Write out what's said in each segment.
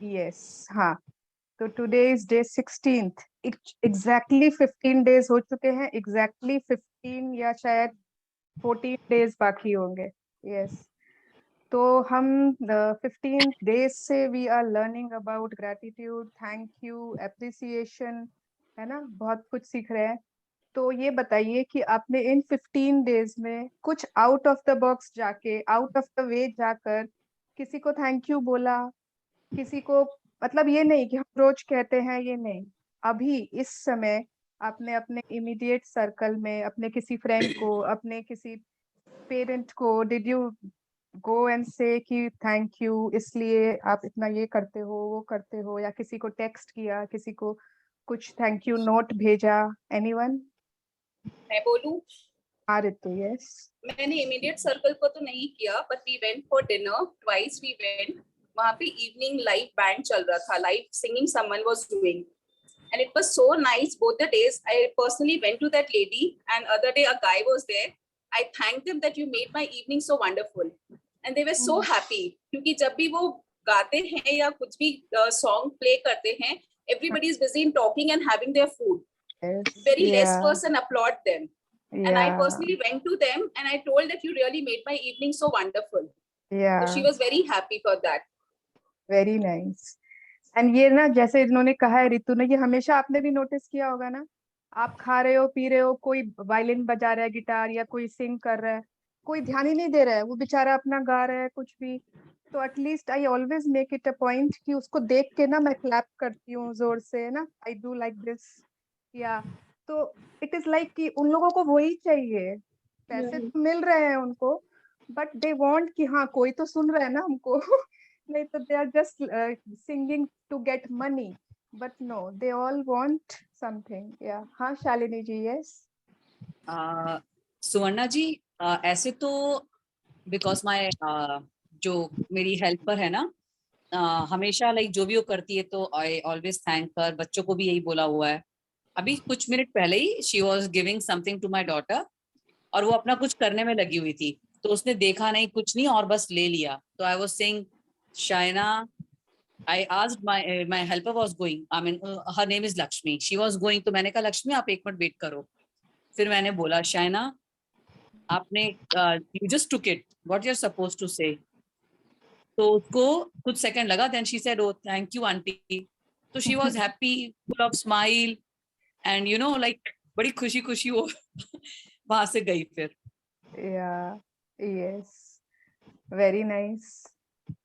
Yes, हाँ। तो today is day 16th। Exactly 15 days हो चुके हैं, एग्जैक्टली 15 या शायद 14 डेज बाकी होंगे। यस। तो हम 15 डेज से we are learning about gratitude, thank you, appreciation, है ना, बहुत कुछ सीख रहे हैं। तो ये बताइए कि आपने इन 15 डेज में कुछ आउट ऑफ द बॉक्स जाके, आउट ऑफ द वे जाकर किसी को थैंक यू बोला, किसी को, मतलब ये नहीं कि हम रोज कहते हैं, ये नहीं, अभी इस समय आपने अपने इमीडिएट सर्कल में अपने किसी फ्रेंड को, अपने किसी पेरेंट को, डिड यू गो एंड से कि थैंक यू, इसलिए आप इतना ये करते हो, वो करते हो, या किसी को टेक्स्ट किया, किसी को कुछ थैंक यू नोट भेजा? एनीवन? मैं बोलूं? हाँ रितु, यस। मैंने इमीडिएट सर्कल को तो नहीं किया, but we went for dinner twice. We went, वहां पे इवनिंग लाइव बैंड चल रहा था, live singing someone was doing, and it was so nice both the days. I personally went to that lady, and other day a guy was there. I thanked them that you made my evening so wonderful, and they were so happy क्योंकि जब भी वो गाते हैं या कुछ भी song play करते हैं, everybody is busy in talking and having their food. Very less person applaud them. And I personally went to them and I told that you really made my evening so wonderful. So she was very happy for that. Very nice. And ये ना, जैसे इन्होंने कहा है रितु ने, ये हमेशा आपने भी नोटिस किया होगा ना, आप खा रहे हो, पी रहे हो, कोई वायलिन बजा रहा है, गिटार, या कोई सिंग कर रहा है, कोई ध्यान ही नहीं दे रहा है, वो बेचारा अपना गा रहा है कुछ भी। तो at least I always make it a point कि उसको देख के ना मैं क्लैप करती हूँ जोर से ना, आई डू लाइक दिस। या तो इट इज लाइक कि उन लोगों को वही चाहिए, पैसे तो मिल रहे हैं उनको, बट दे वांट कि हाँ कोई तो सुन रहा है ना हमको। नहीं तो they are just singing to get money, but no, they all want something. या हाँ शालिनी जी, यस। सुवर्णा जी, ऐसे तो बिकॉज माय जो मेरी हेल्पर है ना, हमेशा लाइक जो भी वो करती है तो आई ऑलवेज थैंक हर। बच्चों को भी यही बोला हुआ है। अभी कुछ मिनट पहले ही she was giving something to my daughter, और वो अपना कुछ करने में लगी हुई थी, तो उसने देखा नहीं कुछ नहीं और बस ले लिया। तो I was saying Shaina, I asked my helper was going, I mean her name is Lakshmi, she was going, तो मैंने कहा लक्ष्मी आप एक मिनट वेट करो। फिर मैंने बोला शाइना आपने you just took it, what you are supposed to say. तो उसको कुछ सेकंड लगा, then she said oh thank you aunty. तो she was happy, full of smile, and you know like बड़ी खुशी खुशी वो वहां से गई फिर। या यस, वेरी नाइस।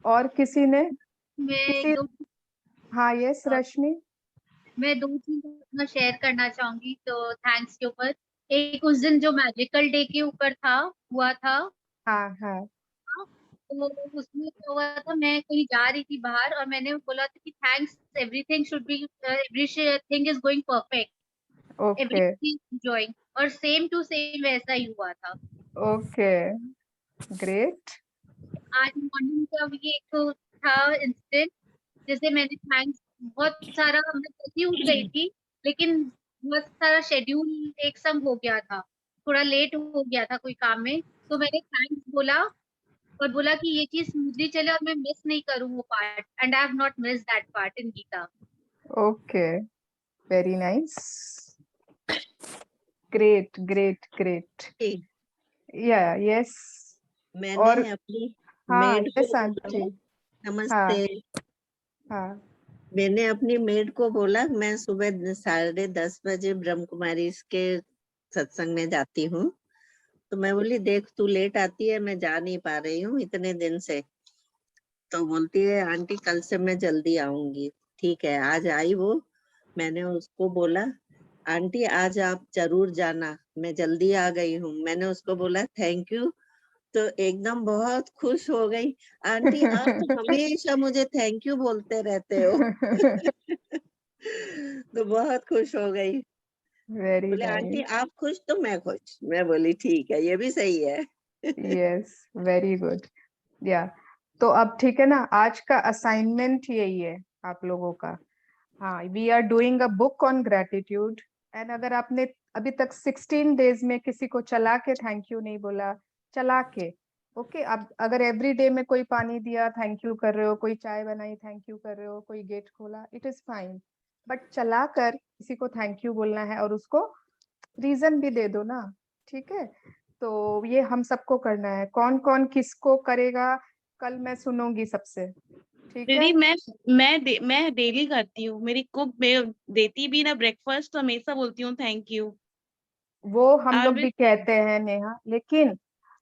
और किसी ने? किसी? हाँ यस रश्मि। मैं 2 चीज अपना शेयर करना चाहूंगी तो थैंक्स के ऊपर। एक उस दिन जो मैजिकल डे के ऊपर हुआ था। हाँ हाँ। तो उसमें क्या हुआ था, मैं कहीं जा रही थी बाहर और मैंने बोला था कि thanks, everything should be, everything is going perfect, okay everything enjoying, और सेम टू सेम वैसा ही हुआ था। Okay, great. आज मॉर्निंग का भी एक था इंसिडेंट, जैसे मैंने थैंक्स बहुत सारा, मैं जल्दी उठ गई थी लेकिन बहुत सारा शेड्यूल एक संग हो गया था, थोड़ा लेट हो गया था कोई काम में, तो मैंने थैंक्स बोला और बोला कि ये चीज स्मूथली चले और मैं मिस नहीं करूं वो part, and I have not miss that part in Gita. Okay, very nice, great great great. Yeah yes. मैंने और अपनी हाँ मेड यस को आंटी। नमस्ते। हाँ मैंने अपनी मेड को बोला मैं सुबह 10:30 बजे ब्रह्म कुमारी के सत्संग में जाती हूँ, तो मैं बोली देख तू लेट आती है, मैं जा नहीं पा रही हूँ इतने दिन से। तो बोलती है आंटी कल से मैं जल्दी आऊंगी। ठीक है, आज आई वो। मैंने उसको बोला आंटी आज आप जरूर जाना, मैं जल्दी आ गई हूँ। मैंने उसको बोला थैंक यू, तो एकदम बहुत खुश हो गई। आंटी आप तो हमेशा मुझे थैंक यू बोलते रहते हो। तो बहुत खुश हो गई। वेरी बोले आंटी नाइस, आप खुश तो मैं खुश। मैं बोली ठीक है, ये भी सही है। Yes, very good. या तो अब ठीक है ना, आज का असाइनमेंट यही है आप लोगों का। हाँ, we are doing a book on gratitude, and अगर आपने अभी तक 16 डेज में किसी को चला के थैंक यू नहीं बोला, चला के ओके अब अगर एवरी डे में कोई पानी दिया थैंक यू कर रहे हो, कोई चाय बनाई थैंक यू कर रहे हो, कोई गेट खोला, इट इज फाइन। बट चला कर किसी को थैंक यू बोलना है और उसको रीजन भी दे दो ना, ठीक है। तो ये हम सबको करना है, कौन कौन किसको करेगा कल मैं सुनूंगी सबसे, ठीक है। दीदी मैं डेली करती हूँ, मेरी कुक देती भी ना ब्रेकफास्ट तो हमेशा बोलती हूँ थैंक यू। वो हम लोग भी Always- कहते हैं नेहा, लेकिन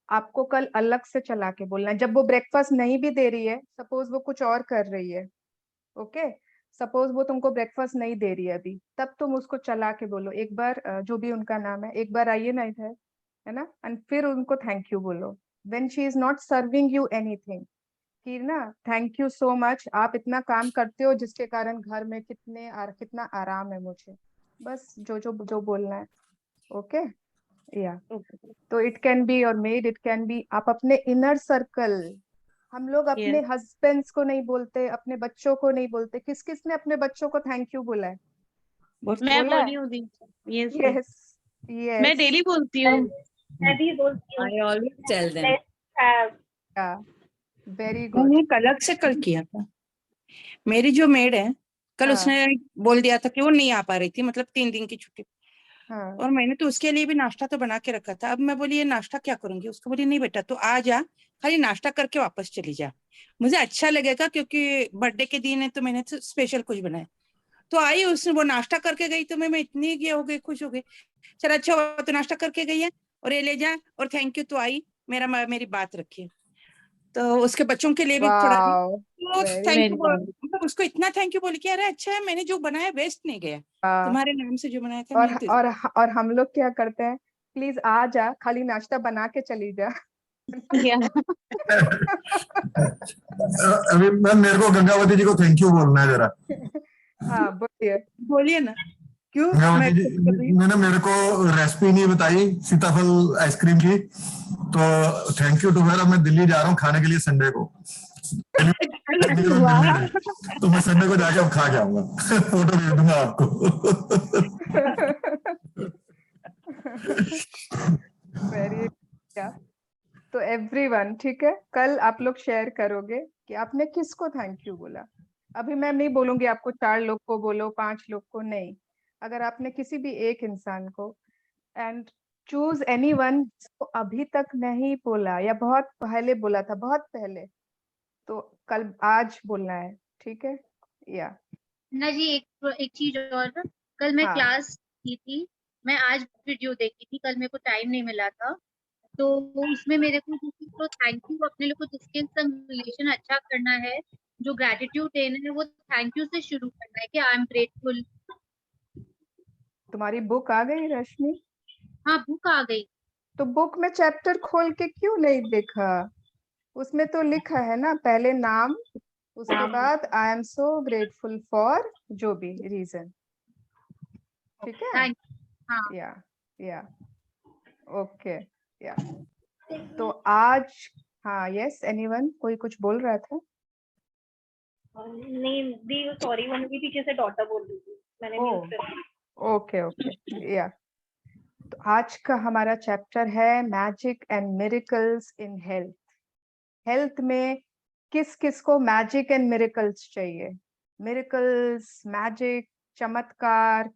आपको कल अलग से चला के बोलना है। जब वो ब्रेकफास्ट नहीं भी दे रही है, सपोज वो कुछ और कर रही है, ओके, सपोज वो तुमको ब्रेकफास्ट नहीं दे रही है अभी, तब तुम उसको चला के बोलो एक बार, जो भी उनका नाम है, एक बार आइए ना इधर, है ना, एंड फिर उनको थैंक यू बोलो when she is not serving you anything, कि ना थैंक यू सो मच, आप इतना काम करते हो जिसके कारण घर में कितना आराम है मुझे, बस जो बोलना है, ओके या। तो इट कैन बी और मेड, इट कैन बी आप अपने इनर सर्कल, हम लोग अपने Yes. हस्बैंड्स को नहीं बोलते, अपने बच्चों को नहीं बोलते, किस किस ने अपने बच्चों को थैंक यू बोला है? मैं बोला बोली हूँ दीदी। यस यस मैं यस, डेली बोलती हूँ। मैं भी बोलती हूँ I always tell them. let's have very good. मैंने अलग से कल किया था। मेरी जो मेड है कल हाँ। उसने बोल दिया था कि वो नहीं आ पा रही थी, मतलब 3 दिन की छुट्टी, हाँ और मैंने तो उसके लिए भी नाश्ता तो बना के रखा था। अब मैं बोली ये नाश्ता क्या करूंगी, उसको बोली नहीं बेटा तो आ जा, खाली नाश्ता करके वापस चली जा, मुझे अच्छा लगेगा क्योंकि बर्थडे के दिन है तो मैंने तो स्पेशल कुछ बनाया। तो आई, उसने वो नाश्ता करके गई तो मैं इतनी ये हो गई, खुश हो गई, चल अच्छा हुआ तो नाश्ता करके गई है और ये ले जा और थैंक यू तो आई, मेरी बात रखी। तो उसके बच्चों के लिए भी थोड़ा वाओ तो very थैंक यू good. मतलब उसको इतना थैंक यू बोल के, अरे अच्छा है मैंने जो बनाया वेस्ट नहीं गया, तुम्हारे नाम से जो बनाया था और मैंने तो और हम लोग क्या करते हैं, प्लीज आ जा, खाली नाश्ता बना के चली जा। Yeah. अभी मैम मेरे को गंगावती जी को थैंक यू बोलना है जरा। हाँ बोलिए। बोलिए ना क्यों। गंगावती जी मैंने मेरे को रेसिपी नहीं बताई सीताफल आइसक्रीम की, तो थैंक यू टू हर। मैं दिल्ली जा रहा हूँ खाने के लिए संडे को, तो मैं संडे को जाके अब खा के आऊंगा। फोटो भेज दूंगा आपको। वेरी क्या, तो एवरीवन ठीक है, कल आप लोग शेयर करोगे कि आपने किसको थैंक यू बोला। अभी मैं नहीं बोलूंगी आपको 4 लोग को बोलो, 5 लोग को नहीं, अगर आपने किसी भी एक इंसान को, एंड चूज एनीवन जिसको अभी तक नहीं बोला या बहुत पहले बोला था, बहुत पहले, तो कल आज बोलना है, ठीक है या। ना जी एक चीज और, कल मैं हाँ। क्लास की थी, मैं आज वीडियो देखी थी, कल मेरे को टाइम नहीं मिला था, तो उसमें मेरे को किसी को थैंक यू, अपने लोग को जिसके संग रिलेशन अच्छा करना है, जो ग्रेटिट्यूड देना है, वो थैंक यू से शुरू करना है कि आई एम ग्रेटफुल। तुम्हारी बुक आ गई रश्मि? हाँ बुक आ गई। तो बुक में चैप्टर खोल के क्यों नहीं देखा? उसमें तो लिखा है ना, पहले नाम, उसके बाद I am so grateful for जो भी रीजन, ठीक है थैंक हाँ या ओके या। तो आज हाँ यस एनीवन, कोई कुछ बोल रहा था? नहीं दी सॉरी, वो मेरी पीछे से डॉटर बोल रही थी, मैंने म्यूट कर दिया। ओके ओके या। तो आज का हमारा चैप्टर है magic and miracles in health. Health में किस किस को मैजिक एंड मिरेकल्स चाहिए? मिरेकल्स, मैजिक, चमत्कार।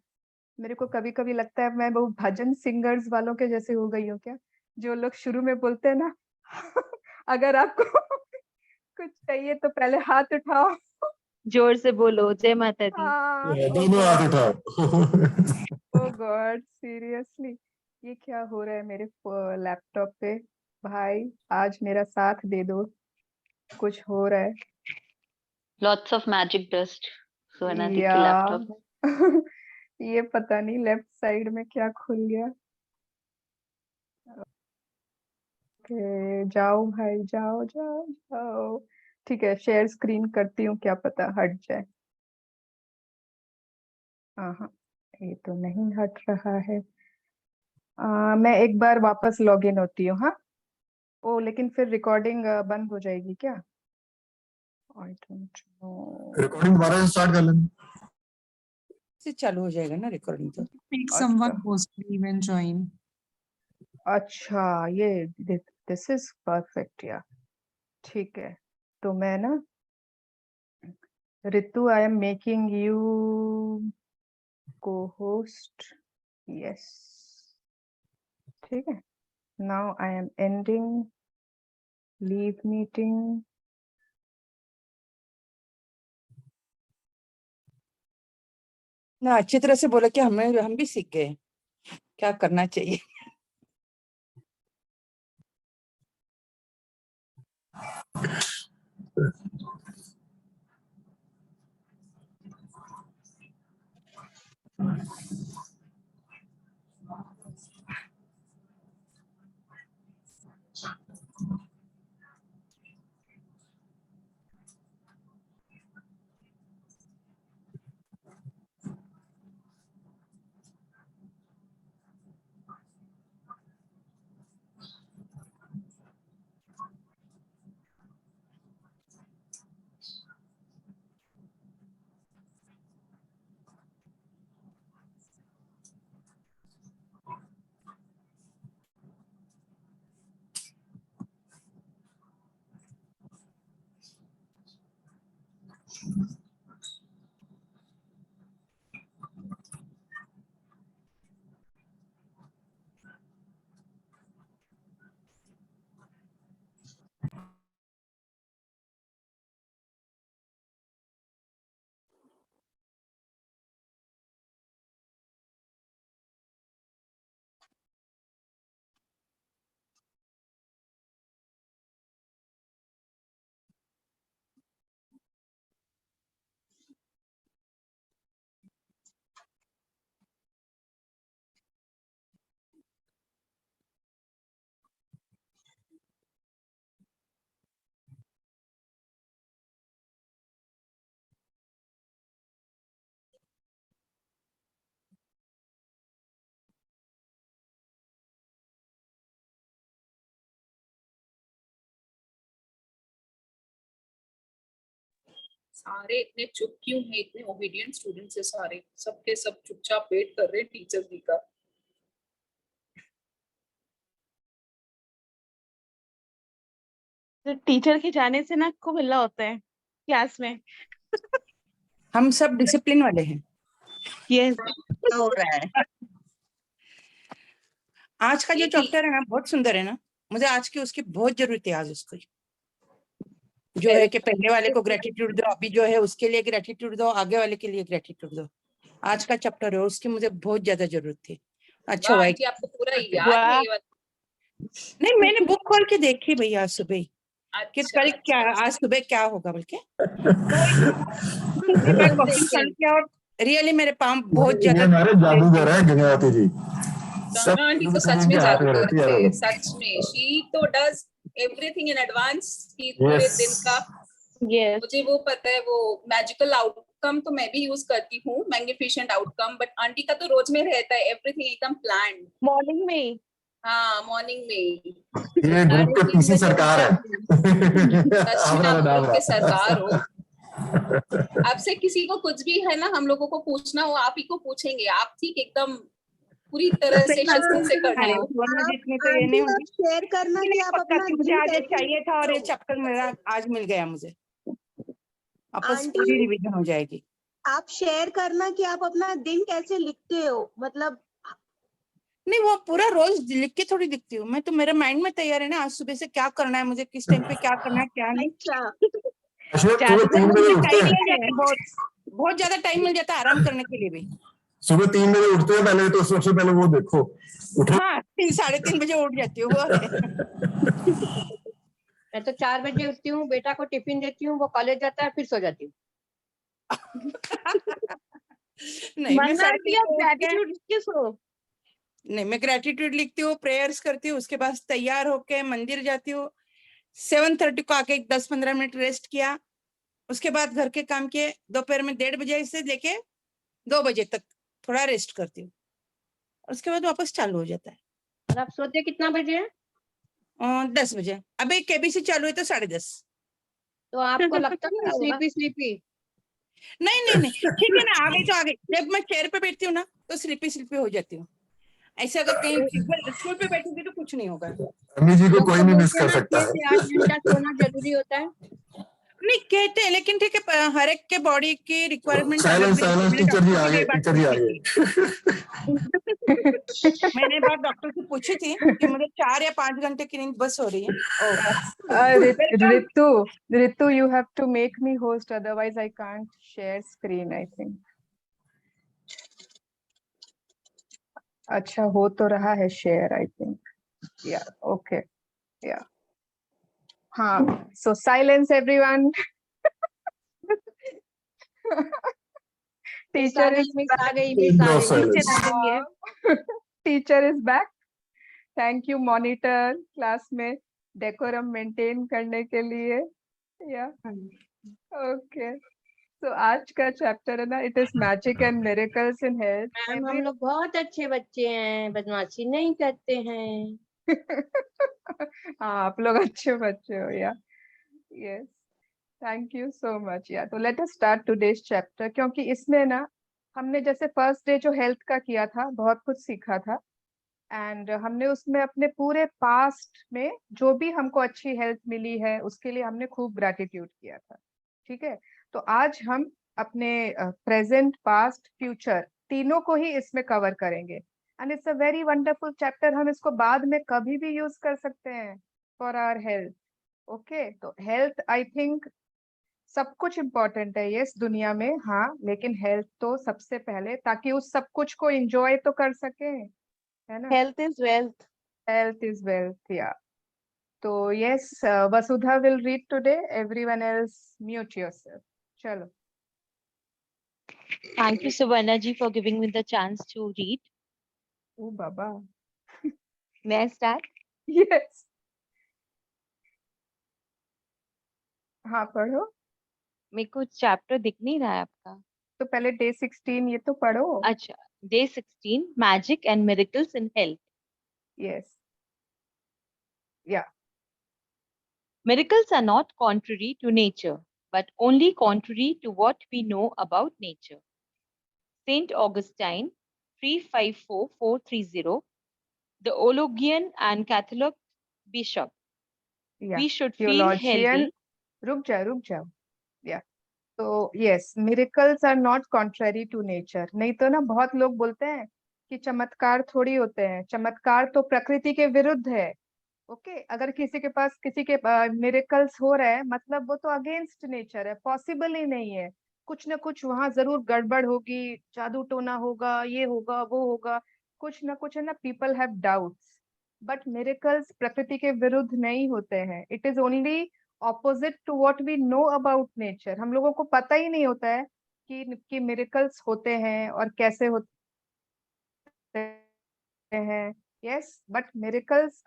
मेरे को कभी कभी लगता है मैं वो भजन सिंगर्स वालों के जैसे हो गई हूँ क्या, जो लोग शुरू में बोलते हैं ना अगर आपको कुछ चाहिए तो पहले हाथ उठाओ। जोर से बोलो जय माता दी। हाँ, दोनों हाथ उठाओ। ओ गॉड सीरियसली, ये क्या हो रहा है मेरे लैपटॉप पे? भाई आज मेरा साथ दे दो, कुछ हो रहा है। Lots of magic dust. सुहाना दी या के लैपटॉप। ये पता नहीं लेफ्ट साइड में क्या खुल गया। ओके जाओ भाई, जाओ जाओ जाओ, ठीक है शेयर स्क्रीन करती हूँ, क्या पता हट जाए। हाँ ये तो नहीं हट रहा है। मैं एक बार वापस लॉग इन होती हूँ। हाँ ओ लेकिन फिर रिकॉर्डिंग बंद हो जाएगी क्या? आई डोंट नो। रिकॉर्डिंग दोबारा स्टार्ट कर लेंगे। से चालू हो जाएगा ना रिकॉर्डिंग तो। Make someone possibly even join. अच्छा ये दिस इज परफेक्ट या ठीक है। तो मैं ना Ritu, I am making you co-host, yes, ठीक है। Now I am ending leave meeting. ना अच्छी तरह से बोला कि हम भी सीख गए क्या करना चाहिए। सारे इतने चुप क्यों हैं? इतने ओबीडियंट स्टूडेंट्स है सारे, सबके सब चुपचाप वेट कर रहे हैं टीचर जी का। तो टीचर के जाने से ना खूब हल्ला होता है क्लास में। हम सब डिसिप्लिन वाले हैं। यस, हो रहा है। आज का जो ये चैप्टर है ना बहुत सुंदर है ना, मुझे आज की उसकी बहुत जरूरत है। आज उसको जो है कि पहले वाले को ग्रेटिट्यूड दो, अभी जो है उसके लिए ग्रेटिट्यूड दो, आगे वाले के लिए ग्रेटिट्यूड दो। आज का चैप्टर है उसकी मुझे बहुत ज्यादा जरूरत थी। अच्छा हुआ आंटी आपको पूरा याद है ये वाला? नहीं, मैंने बुक खोल के देखी भैया आज सुबह ही कि अच्छा, कल क्या, अच्छा। आज सुबह क्या होगा बल्कि सॉल्व किया और रियली मेरे पाम बहुत ये ज्यादा हमारे जादूगर है गंगावती जी। गंगा आंटी तो सच में जादूगर है, सच में। शी तो डज एवरीथिंग इन एडवांस की पूरे दिन का। यस। मुझे वो पता है, वो मैजिकल आउटकम तो मैं भी यूज करती हूँ, मैग्निफिसेंट आउटकम, बट आंटी का तो रोज में रहता है एवरीथिंग एकदम प्लान्ड। मॉर्निंग में ही। हाँ, मॉर्निंग में ही। ये ग्रुप के पीसी सरकार है। सच में आप ग्रुप के सरकार हो। है। आपसे किसी को कुछ भी है ना, हम लोगों को पूछना हो, आप ही को पूछेंगे। आप ठीक एकदम पूरी तरह से शक्ति से करते हो। जितनी तो ये नहीं होगी। शेयर करना कि आप अपना मुझे आज दिन चाहिए था और ये कैसे चैप्टर मेरा आज मिल गया मुझे। आपस आंटी, पूरी रिवीजन हो जाएगी। आप शेयर करना कि आप अपना दिन कैसे लिखते हो, मतलब नहीं, वो पूरा रोज लिख के थोड़ी दिखती हूँ मैं तो। मेरे माइंड में तैयार है ना आज सुबह से क्या करना है मुझे, किस टाइम पे क्या करना है क्या नहीं। सुबह 3 बजे उठते टाइम हैं। मिल जाता है, बहुत ज्यादा टाइम मिल जाता है आराम करने के लिए भी। सुबह 3 बजे उठते हैं, पहले तो सबसे पहले वो देखो उठो। हाँ, 3-3:30 बजे उठ जाती हूँ वो है। मैं तो 4 बजे उठती हूँ, बेटा को टिफिन देती हूँ, वो कॉलेज जाता है, फिर सो जाती हूँ। नहीं, मैं वरना आंटी आप ग्रेटिट्यूड लिख के सो। नहीं, मैं ग्रेटिट्यूड लिखती हूँ, प्रेयर्स करती हूँ, उसके बाद तैयार होके मंदिर जाती हूँ। 7:30 को आके 10-15 मिनट रेस्ट किया, उसके बाद घर के काम किए। दोपहर में 1:30 बजे से लेके 2 बजे तक थोड़ा रेस्ट करती हूँ, उसके बाद वापस चालू हो जाता है। और आप सोते कितना बजे हैं? 10 बजे। अभी केबीसी चालू है तो 10:30। तो आपको लगता है स्लीपी? नहीं, ठीक है ना, आ गई तो आ गई। जब मैं चेयर पे बैठती हूँ ना तो स्लीपी हो जाती हूँ। ऐसे अगर कहीं स्कूल पे बैठूंगी तो कुछ नहीं होगा। अम्मी जी को डॉक्टर कोई नहीं मिस बोलते हैं कर ना सकता 6 से है। 8 घंटा सोना जरूरी होता है। नहीं कहते हैं, लेकिन ठीक है, हर एक के बॉडी की रिक्वायरमेंट अलग साइलेंस भी होती है। साइलेंस, मैंने टीचर जी डॉक्टर आ से गए, ये बात टीचर जी आ पूछी थी। मैंने बात डॉक्टर से पूछी थी कि मुझे 4 या 5 घंटे की नींद बस हो रही है। Welcome. Ritu, you have to make me host, otherwise I can't share screen, I think. अच्छा हो तो रहा है share, I think. Yeah, okay. Yeah. हाँ, so silence everyone. मिस आ Teacher गई, is मिस आ back. गई, मिस आ No गई। silence. Teacher is back. Thank you monitor class में डेकोरम मेंटेन करने के लिए। Yeah. Okay. So आज का चैप्टर है ना, it is magic and miracles in health. Ma'am हम लोग बहुत अच्छे बच्चे हैं, बदमाशी नहीं करते हैं। हाँ, आप लोग अच्छे बच्चे हो या। Yes, thank you so much. या तो let us start today's chapter, क्योंकि इसमें ना हमने जैसे फर्स्ट डे जो हेल्थ का किया था, बहुत कुछ सीखा था। एंड हमने उसमें अपने पूरे पास्ट में जो भी हमको अच्छी हेल्थ मिली है उसके लिए हमने खूब ग्रैटिट्यूड किया था। ठीक है, तो आज हम अपने प्रेजेंट, पास्ट, फ्यूचर तीनों को ही इसमें कवर करेंगे। And it's a very wonderful chapter. हम इसको बाद में कभी भी यूज कर सकते हैं फॉर आवर हेल्थ। ओके, तो हेल्थ आई थिंक सब कुछ इम्पोर्टेंट है यस दुनिया में, हाँ, लेकिन हेल्थ तो सबसे पहले, ताकि उस सब कुछ को एंजॉय तो कर सके, है ना। Health is wealth. Health is wealth, या। तो yes, Vasudha will read today, everyone else mute yourself. चलो। Thank you, Subarna ji, for giving me the chance to read. ओ बाबा। May I start? यस, हाँ पढ़ो। मेरे को चैप्टर दिख नहीं रहा है आपका। तो पहले डे 16 ये तो पढ़ो। अच्छा, Day 16, Magic and Miracles in Health. Yes, या। Miracles are not contrary to nature, but only contrary to what we know about nature. Saint Augustine, 354-430, the Ologhian and Catholic bishop. या We should feel theologian, healthy. रुक जाओ। Yeah, तो yes, miracles are not contrary to nature. नहीं तो ना बहुत लोग बोलते हैं कि चमत्कार थोड़ी होते हैं, चमत्कार तो प्रकृति के विरुद्ध है। ओके, अगर किसी के पास किसी के मिरेकल्स हो रहा है, मतलब वो तो अगेंस्ट नेचर है, पॉसिबल ही नहीं है। कुछ ना कुछ वहां जरूर गड़बड़ होगी, जादू टोना होगा, ये होगा वो होगा, कुछ ना कुछ, है ना। People have doubts, but miracles प्रकृति के विरुद्ध नहीं होते हैं। It is only opposite to what we know about nature. हम लोगों को पता ही नहीं होता है कि मिरेकल्स होते हैं और कैसे होते हैं। Yes, but miracles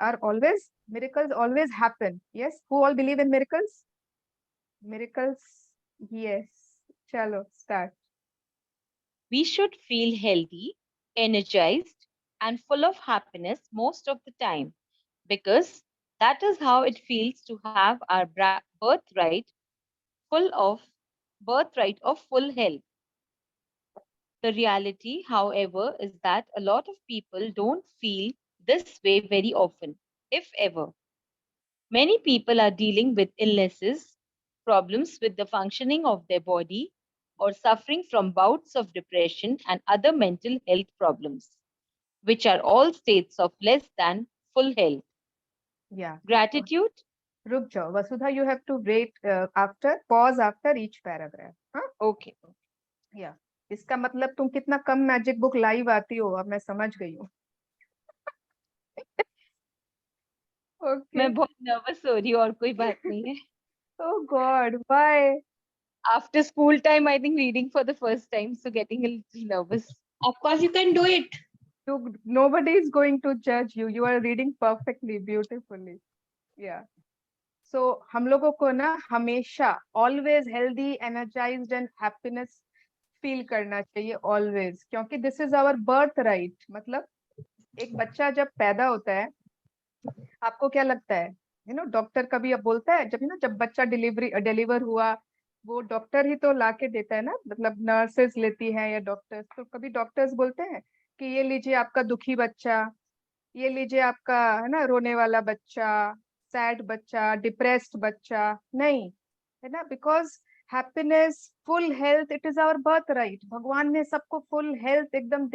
always happen. Yes, who all believe in miracles? Miracles, yes. Chalo, start. We should feel healthy, energized, and full of happiness most of the time, because that is how it feels to have our birthright of full health. The reality, however, is that a lot of people don't feel this way very often, if ever. Many people are dealing with illnesses, problems with the functioning of their body, or suffering from bouts of depression and other mental health problems, which are all states of less than full health. Yeah. Gratitude. Ruk jao. Vasudha, you have to pause after each paragraph. Huh? Okay. Yeah. इसका मतलब तुम कितना कम magic book live आती हो, अब मैं समझ गई हूँ। मैं बहुत नर्वस हो रही हूँ, और कोई बात नहीं है। Oh God, why? After school time, I think reading for the first time, so getting a little nervous. Of course you can do it. Nobody is going to judge you. You are reading perfectly, beautifully. Yeah. So हम लोगों को ना हमेशा always healthy, energized and happiness feel करना चाहिए always, क्योंकि this is our birthright। मतलब एक बच्चा जब पैदा होता है, आपको क्या लगता है, डॉक्टर कभी अब बोलता है, जब बच्चा डिलीवर हुआ, वो डॉक्टर ही तो लाके देता है ना, मतलब नर्सेस लेती हैं या डॉक्टर्स, तो कभी डॉक्टर्स बोलते हैं कि ये लीजिए आपका दुखी बच्चा, ये लीजिए आपका है ना रोने वाला बच्चा, सैड बच्चा, डिप्रेस्ड बच्चा, नहीं, है ना, because happiness, full health, it is our birth right. भगवान ने सबको फुल हेल्थ एकदम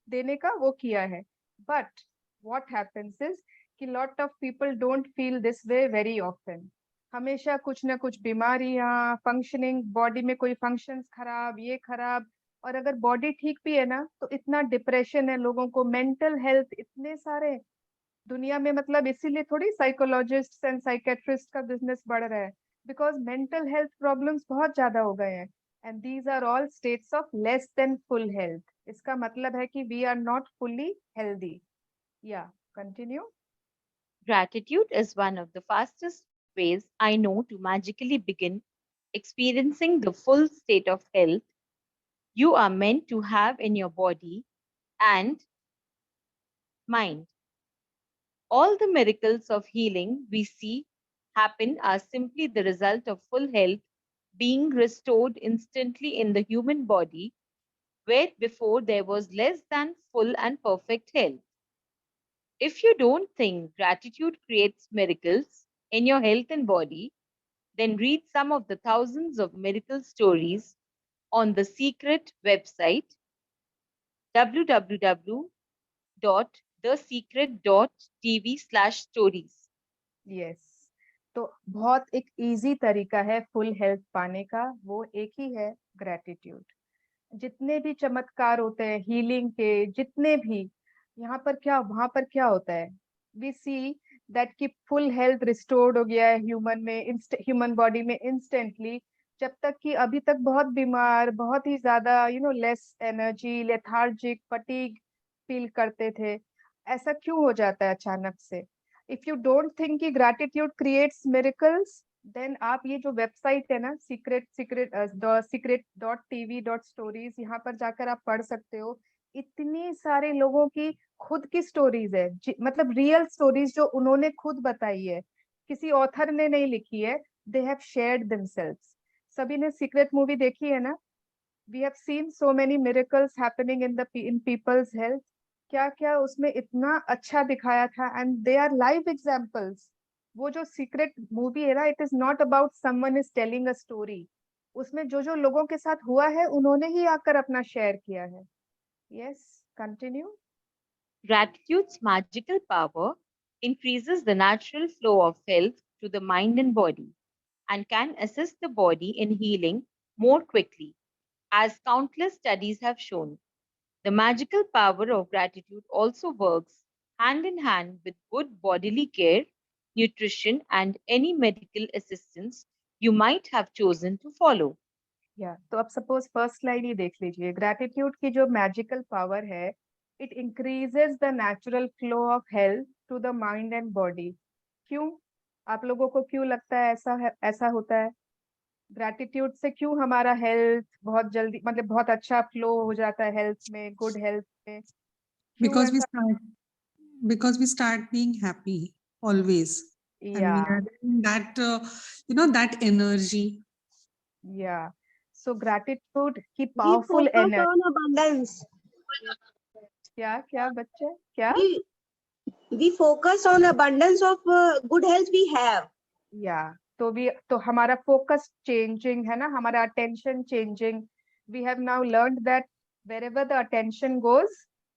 देने का वो किया है। बट व्हाट हैपेंस इज कि lot of people don't feel this way very often. हमेशा कुछ ना कुछ बीमारियां, फंक्शनिंग बॉडी में कोई फंक्शंस खराब, ये खराब, और अगर बॉडी ठीक भी है ना तो इतना डिप्रेशन है लोगों को, मेंटल हेल्थ इतने सारे दुनिया में, मतलब इसीलिए थोड़ी साइकोलॉजिस्ट एंड साइकेट्रिस्ट का बिजनेस बढ़ रहा है, बिकॉज मेंटल हेल्थ प्रॉब्लम्स बहुत ज्यादा हो गए हैं, and these are all states of less than full health. इसका मतलब है कि we are not fully healthy. Yeah continue. Gratitude is one of the fastest ways I know to magically begin experiencing the full state of health you are meant to have in your body and mind. All the miracles of healing we see happen are simply the result of full health being restored instantly in the human body, where before there was less than full and perfect health. If you don't think gratitude creates miracles in your health and body, then read some of the thousands of miracle stories on the secret website www.thesecret.tv/stories. Yes, तो बहुत एक easy तरीका है full health पाने का, वो एक ही है ग्रेटिट्यूड। जितने भी चमत्कार होते हैं हीलिंग के, जितने भी, यहाँ पर क्या वहां पर क्या होता है, वी सी दैट कि फुल हेल्थ रिस्टोर्ड हो गया है ह्यूमन में, ह्यूमन बॉडी में इंस्टेंटली, जब तक कि अभी तक बहुत बीमार, बहुत ही ज्यादा less energy, lethargic, fatigue feel करते थे। ऐसा क्यों हो जाता है अचानक से? इफ यू डोंट थिंक कि ग्रैटिट्यूड क्रिएट्स मिरेकल्स, देन आप ये जो वेबसाइट है ना secret.tv.stories, यहाँ पर जाकर आप पढ़ सकते हो। इतनी सारे लोगों की खुद की स्टोरीज है, मतलब रियल स्टोरीज जो उन्होंने खुद बताई है, किसी ऑथर ने नहीं लिखी है, दे हैव शेयर्ड देमसेल्व्स। सभी ने सीक्रेट मूवी देखी है ना? We have seen so many miracles happening in people's health. क्या क्या उसमें इतना अच्छा दिखाया था, and they are live examples. वो जो सीक्रेट मूवी है ना, it is not about someone is telling a story, उसमें जो जो लोगों के साथ हुआ है उन्होंने ही आकर अपना शेयर किया है। Yes, continue. Gratitude's magical power increases the natural flow of health to the mind and body and can assist the body in healing more quickly, as countless studies have shown. The magical power of gratitude also works hand in hand with good bodily care, nutrition, and any medical assistance you might have chosen to follow. या तो अब suppose first line ही देख लीजिए, gratitude की जो magical power है, it increases the natural flow of health to the mind and body. क्यों? आप लोगों को क्यों लगता है ऐसा होता है? ग्रैटिट्यूड से क्यों हमारा हेल्थ बहुत जल्दी, मतलब बहुत अच्छा फ्लो हो जाता है हेल्थ में, गुड हेल्थ में? because we start being happy always, and we या are in that that energy. या सो ग्रैटिट्यूड की We powerful focus energy. on abundance. क्या क्या बच्चे क्या? We focus on abundance of good health we have. या तो हमारा फोकस चेंजिंग है ना, हमारा attention changing. We have now learned that wherever the attention goes,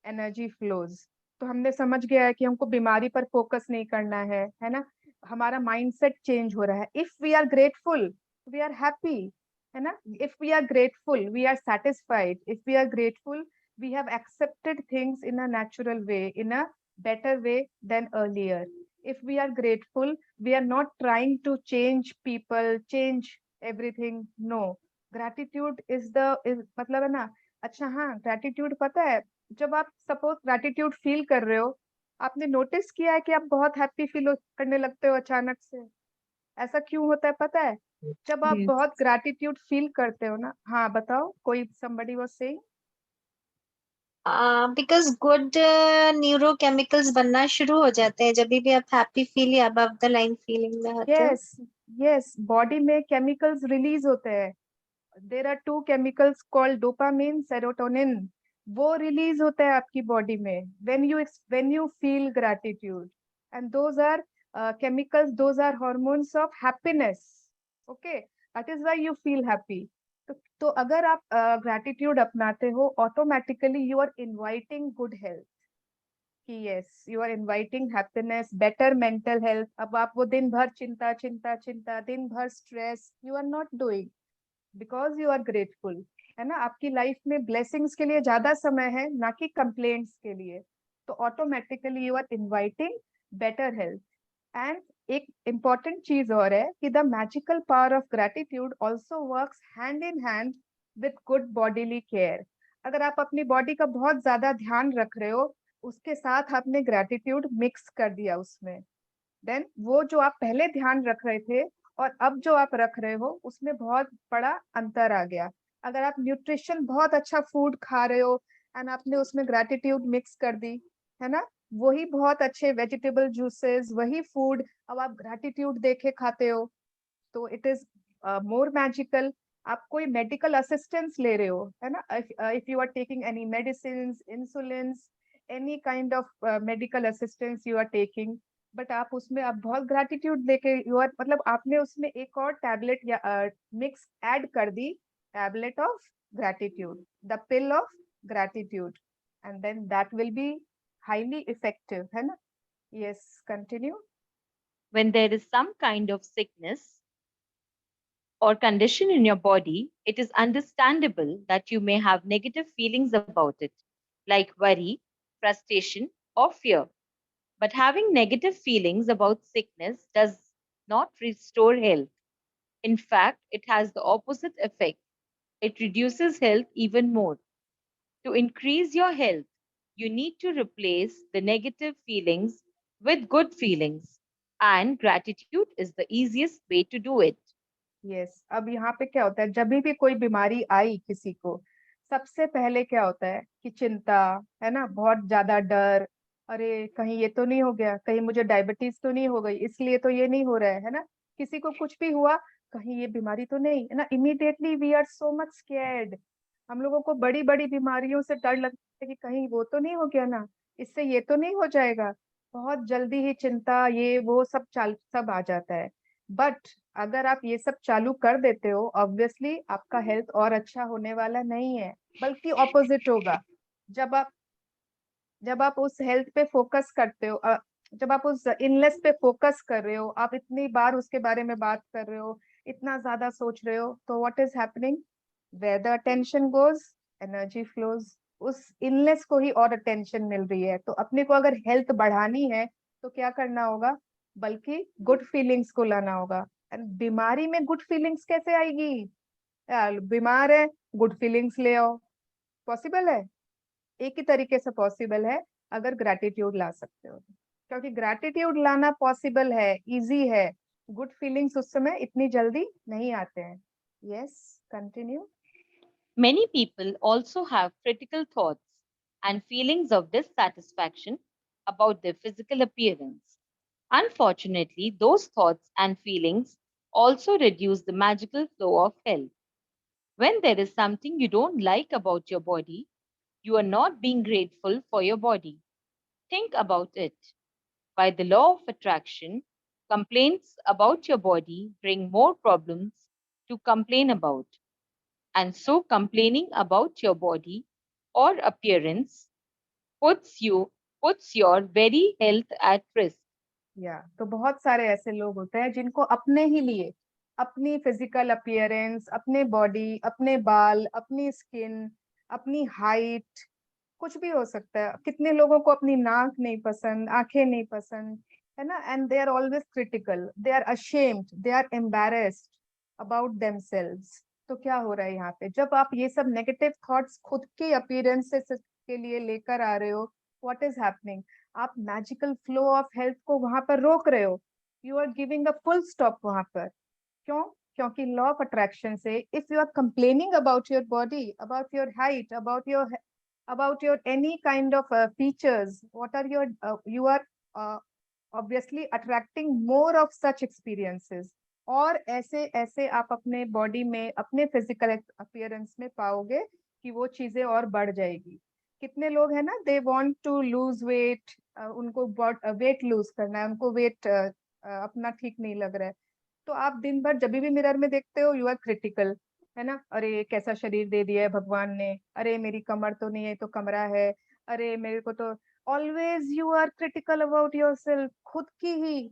energy flows. तो हमने समझ गया है कि हमको बीमारी पर फोकस नहीं करना है ना, हमारा माइंडसेट चेंज हो रहा है। If we are grateful we are happy, है ना? If we are grateful we are satisfied, if we are grateful we have accepted things in a natural way, in a better way than earlier. If we are grateful, we are not trying to change people, change everything. No, gratitude is मतलब है ना। अच्छा हाँ, gratitude पता है, जब आप suppose gratitude feel कर रहे हो, आपने नोटिस किया है कि आप बहुत हैप्पी फील करने लगते हो अचानक से? ऐसा क्यों होता है पता है? जब आप Yes. बहुत gratitude फील करते हो ना। हाँ बताओ, कोई somebody was saying? Because good neurochemicals बनना शुरू हो जाते हैं जब भी आप हैप्पी फील या अबव द लाइन फीलिंग में होते हो। यस यस, बॉडी में केमिकल्स रिलीज होते हैं। There are two chemicals called dopamine, serotonin. वो रिलीज होता है आपकी बॉडी में when you feel gratitude, and those are chemicals, those are hormones of happiness. Okay, that is why you feel happy. तो अगर आप gratitude अपनाते हो, automatically you are inviting good health कि yes you are inviting happiness, better mental health. अब आप वो दिन भर चिंता चिंता चिंता, दिन भर stress, you are not doing because you are grateful, है ना. आपकी लाइफ में ब्लेसिंग्स के लिए ज्यादा समय है, ना कि कंप्लेंट्स के लिए. तो automatically you are inviting better health. And एक इम्पॉर्टेंट चीज और है कि the magical power of gratitude also works hand in hand with good bodily care. अगर आप अपनी बॉडी का बहुत ज्यादा ध्यान रख रहे हो, उसके साथ आपने ग्रेटिट्यूड मिक्स कर दिया उसमें, देन वो जो आप पहले ध्यान रख रहे थे और अब जो आप रख रहे हो, उसमें बहुत बड़ा अंतर आ गया. अगर आप न्यूट्रिशन बहुत अच्छा फूड खा रहे हो एंड आपने उसमें ग्रेटिट्यूड मिक्स कर दी, है ना, वही बहुत अच्छे वेजिटेबल जूसेस, वही फूड अब आप ग्रेटिट्यूड देके खाते हो, तो इट इज मोर मैजिकल. आप कोई मेडिकल असिस्टेंस ले रहे हो, है ना, if you are taking any medicine, insulin, any kind of medical assistance you are taking, but आप उसमें आप बहुत ग्रेटिट्यूड देके यू आर, मतलब आपने उसमें एक और टैबलेट या मिक्स ऐड कर दी, tablet of gratitude, the pill of gratitude, and then that will be highly effective, है ना. Yes, continue. When there is some kind of sickness or condition in your body, it is understandable that you may have negative feelings about it, like worry, frustration, or fear. But having negative feelings about sickness does not restore health. In fact, it has the opposite effect. It reduces health even more. To increase your health, you need to replace the negative feelings with good feelings. And gratitude is the easiest way to do it. Yes, अब यहाँ पे क्या होता है, जब भी कोई बीमारी आई किसी को, सबसे पहले क्या होता है कि चिंता, है ना, बहुत ज्यादा डर, अरे कहीं ये तो नहीं हो गया, कहीं मुझे डायबिटीज तो नहीं हो गई, इसलिए तो ये नहीं हो रहा है ना. किसी को कुछ भी हुआ, कहीं ये बीमारी तो नहीं, है ना, immediately we are so much scared. हम लोगों को बड़ी बड़ी बीमारियों से डर लगता है कि कहीं वो तो नहीं हो गया ना, इससे ये तो नहीं हो जाएगा. बहुत जल्दी ही चिंता, ये वो सब आ जाता है. बट अगर आप ये सब चालू कर देते हो, ऑब्वियसली आपका हेल्थ और अच्छा होने वाला नहीं है, बल्कि ऑपोजिट होगा. जब आप उस हेल्थ पे फोकस करते हो, जब आप उस इलनेस पे फोकस कर रहे हो, आप इतनी बार उसके बारे में बात कर रहे हो, इतना ज्यादा सोच रहे हो, तो what is happening, where the attention goes, energy flows. उस इलनेस को ही और अटेंशन मिल रही है. तो अपने को अगर हेल्थ बढ़ानी है तो क्या करना होगा, बल्कि गुड फीलिंग्स को लाना होगा. एंड बीमारी में गुड फीलिंग्स कैसे आएगी, यार बीमार है, गुड फीलिंग्स ले आओ. पॉसिबल है? एक ही तरीके से पॉसिबल है, अगर ग्रेटिट्यूड ला सकते हो, क्योंकि ग्रेटिट्यूड लाना पॉसिबल है, इजी है. गुड फीलिंग्स उस समय इतनी जल्दी नहीं आते हैं. Yes, continue. Many people also have critical thoughts and feelings of dissatisfaction about their physical appearance. Unfortunately, those thoughts and feelings also reduce the magical flow of health. When there is something you don't like about your body, you are not being grateful for your body. Think about it. By the law of attraction, complaints about your body bring more problems to complain about. And so, complaining about your body or appearance puts your very health at risk. या तो बहुत सारे ऐसे लोग होते हैं जिनको अपने ही लिए, अपनी फिजिकल अपीयरेंस, अपने बॉडी, अपने बाल, अपनी स्किन, अपनी हाइट, कुछ भी हो सकता है. कितने लोगों को अपनी नाक नहीं पसंद, आंखें नहीं पसंद, है ना, and they are always critical, they are ashamed, they are embarrassed about themselves. तो क्या हो रहा है यहाँ पे, जब आप ये सब नेगेटिव थॉट्स खुद के अपीयरेंसेस के लिए लेकर आ रहे हो, व्हाट इज हैपनिंग, आप मैजिकल फ्लो ऑफ हेल्थ को वहां पर रोक रहे हो. You are giving a full stop वहां पर. क्यों? क्योंकि लॉ ऑफ अट्रैक्शन से, if you are complaining about your body, about your height, about your any kind of features, what are your you are obviously attracting more of such experiences. और ऐसे ऐसे आप अपने बॉडी में, अपने physical appearance में पाओगे कि वो चीजें और बढ़ जाएगी. कितने लोग हैं ना, they want to lose weight, उनको वेट लूज करना है, उनको वेट अपना ठीक नहीं लग रहा है, तो आप दिन भर जब भी मिरर में देखते हो यू आर क्रिटिकल, है ना, अरे कैसा शरीर दे दिया है भगवान ने, अरे मेरी कमर तो नहीं है तो कमरा है, अरे मेरे को तो, always you are critical about yourself, खुद की ही।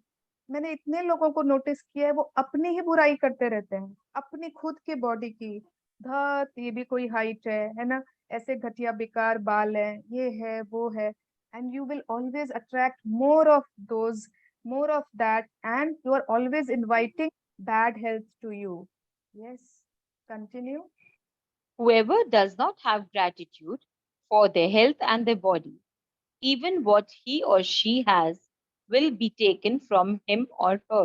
मैंने इतने लोगों को नोटिस किया है, वो अपनी ही बुराई करते रहते हैं, अपनी खुद की बॉडी की, धत ये भी कोई हाइट है ना, ऐसे घटिया बेकार बाल है, ये है वो है, and you will always attract more of those, more of that, and you are always inviting bad health to you. Yes, continue. Whoever does not have gratitude for their health and their body, even what he or she has will be taken from him or her.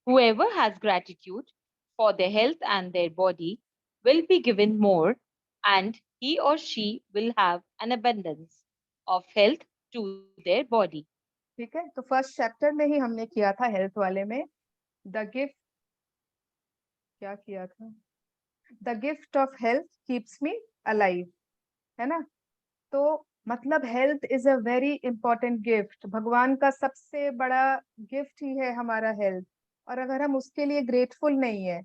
Whoever has gratitude for their health and their body will be given more, and he or she will have an abundance of health to their body. ठीक है, तो first chapter में ही हमने किया था health वाले में, the gift, क्या किया था, the gift of health keeps me alive, है ना, तो मतलब health is a very important gift, भगवान का सबसे बड़ा गिफ्ट ही है हमारा हेल्थ, और अगर हम उसके लिए ग्रेटफुल नहीं है,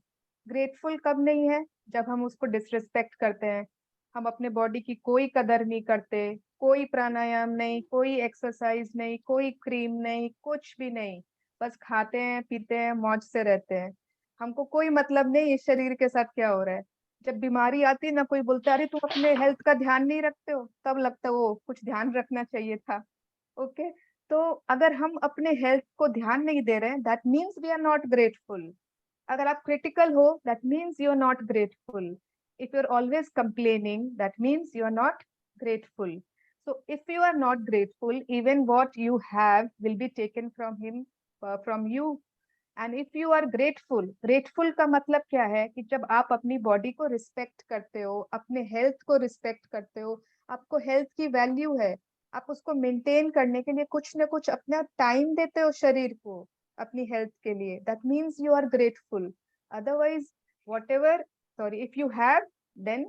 ग्रेटफुल कब नहीं है, जब हम उसको डिसरिस्पेक्ट करते हैं, हम अपने बॉडी की कोई कदर नहीं करते, कोई प्राणायाम नहीं, कोई एक्सरसाइज नहीं, कोई क्रीम नहीं, कुछ भी नहीं, बस खाते हैं पीते हैं मौज से रहते हैं, हमको कोई मतलब नहीं इस शरीर के साथ क्या हो रहा है। जब बीमारी आती है ना, कोई बोलता है अरे तुम अपने हेल्थ का ध्यान नहीं रखते हो, तब लगता है वो कुछ ध्यान रखना चाहिए था। ओके, तो अगर हम अपने हेल्थ को ध्यान नहीं दे रहे हैं, that means we are not grateful. अगर आप क्रिटिकल हो, that means you are not grateful. If you are always complaining, that means you are not grateful. So if you are not grateful, even what you have will be taken from you. And if you are grateful, grateful का मतलब क्या है कि जब आप अपनी body को respect करते हो, अपने हेल्थ को रिस्पेक्ट करते हो, आपको हेल्थ की वैल्यू है, आप उसको मेंटेन करने के लिए कुछ ना कुछ अपना टाइम देते हो शरीर को अपनी हेल्थ के लिए, that means you are grateful. Otherwise whatever, sorry, if you have, then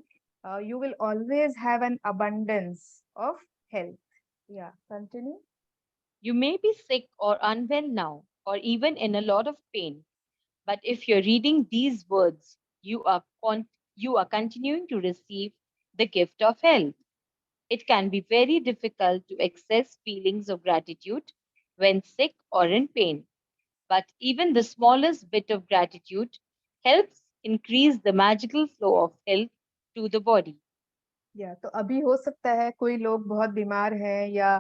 you will always have an abundance of health. Yeah, continue. You may be sick or unwell now, or even in a lot of pain, but if you're reading these words, you are continuing to receive the gift of health. It can be very difficult to access feelings of gratitude when sick or in pain, but even the smallest bit of gratitude helps increase the magical flow of health to the body. या तो अभी हो सकता है कोई लोग बहुत बीमार हैं या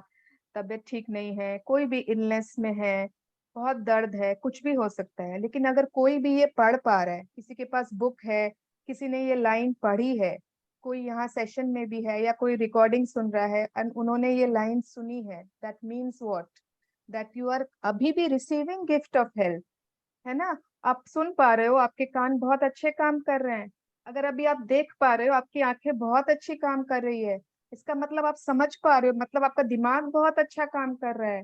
तबीयत ठीक नहीं है, कोई भी इलनेस में है, बहुत दर्द है, कुछ भी हो सकता है, लेकिन अगर कोई भी ये पढ़ पा रहा है, किसी के पास बुक है, किसी ने ये लाइन पढ़ी है, कोई यहाँ सेशन में भी है या कोई रिकॉर्डिंग सुन रहा है और उन्होंने ये लाइन सुनी है, that means what, that you are अभी भी रिसीविंग गिफ्ट ऑफ हेल्थ, है ना। आप सुन पा रहे हो, आपके कान बहुत अच्छे काम कर रहे हैं, अगर अभी आप देख पा रहे हो, आपकी आंखें बहुत अच्छी काम कर रही है, इसका मतलब आप समझ पा रहे हो, मतलब आपका दिमाग बहुत अच्छा काम कर रहा है।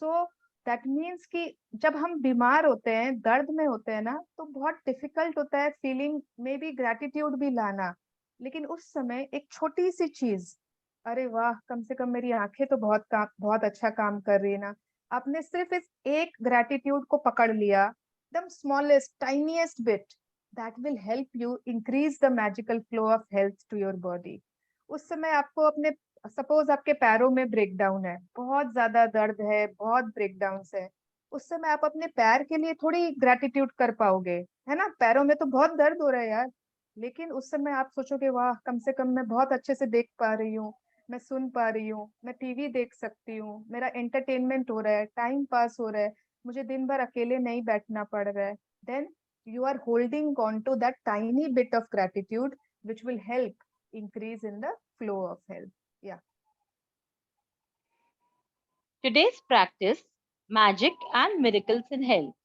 सो दैट मीन्स कि जब हम बीमार होते हैं, दर्द में होते हैं ना, तो बहुत डिफिकल्ट होता है फीलिंग में भी ग्रेटिट्यूड भी लाना, लेकिन उस समय एक छोटी सी चीज, अरे वाह कम से कम मेरी आंखें तो बहुत अच्छा काम कर रही है ना, आपने सिर्फ इस एक ग्रेटिट्यूड को पकड़ लिया, एकदम smallest tiniest bit, that will help you increase the magical flow of health to your body. उस समय आपको अपने, सपोज आपके पैरों में ब्रेकडाउन है, बहुत ज्यादा दर्द है, बहुत ब्रेकडाउन है, उस समय आप अपने पैर के लिए थोड़ी ग्रेटिट्यूड कर पाओगे, है ना, पैरों में तो बहुत दर्द हो रहा है यार, लेकिन उस समय आप सोचोगे वाह कम से कम मैं बहुत अच्छे से देख पा रही हूँ, मैं सुन पा रही हूँ, मैं टीवी देख सकती हूँ, मेरा एंटरटेनमेंट हो रहा है, टाइम पास हो रहा है, मुझे दिन भर अकेले नहीं बैठना पड़ रहा है, then you are holding on to that tiny bit of gratitude which will help increase in the flow of health. Yeah. Today's practice, Magic and Miracles in Health,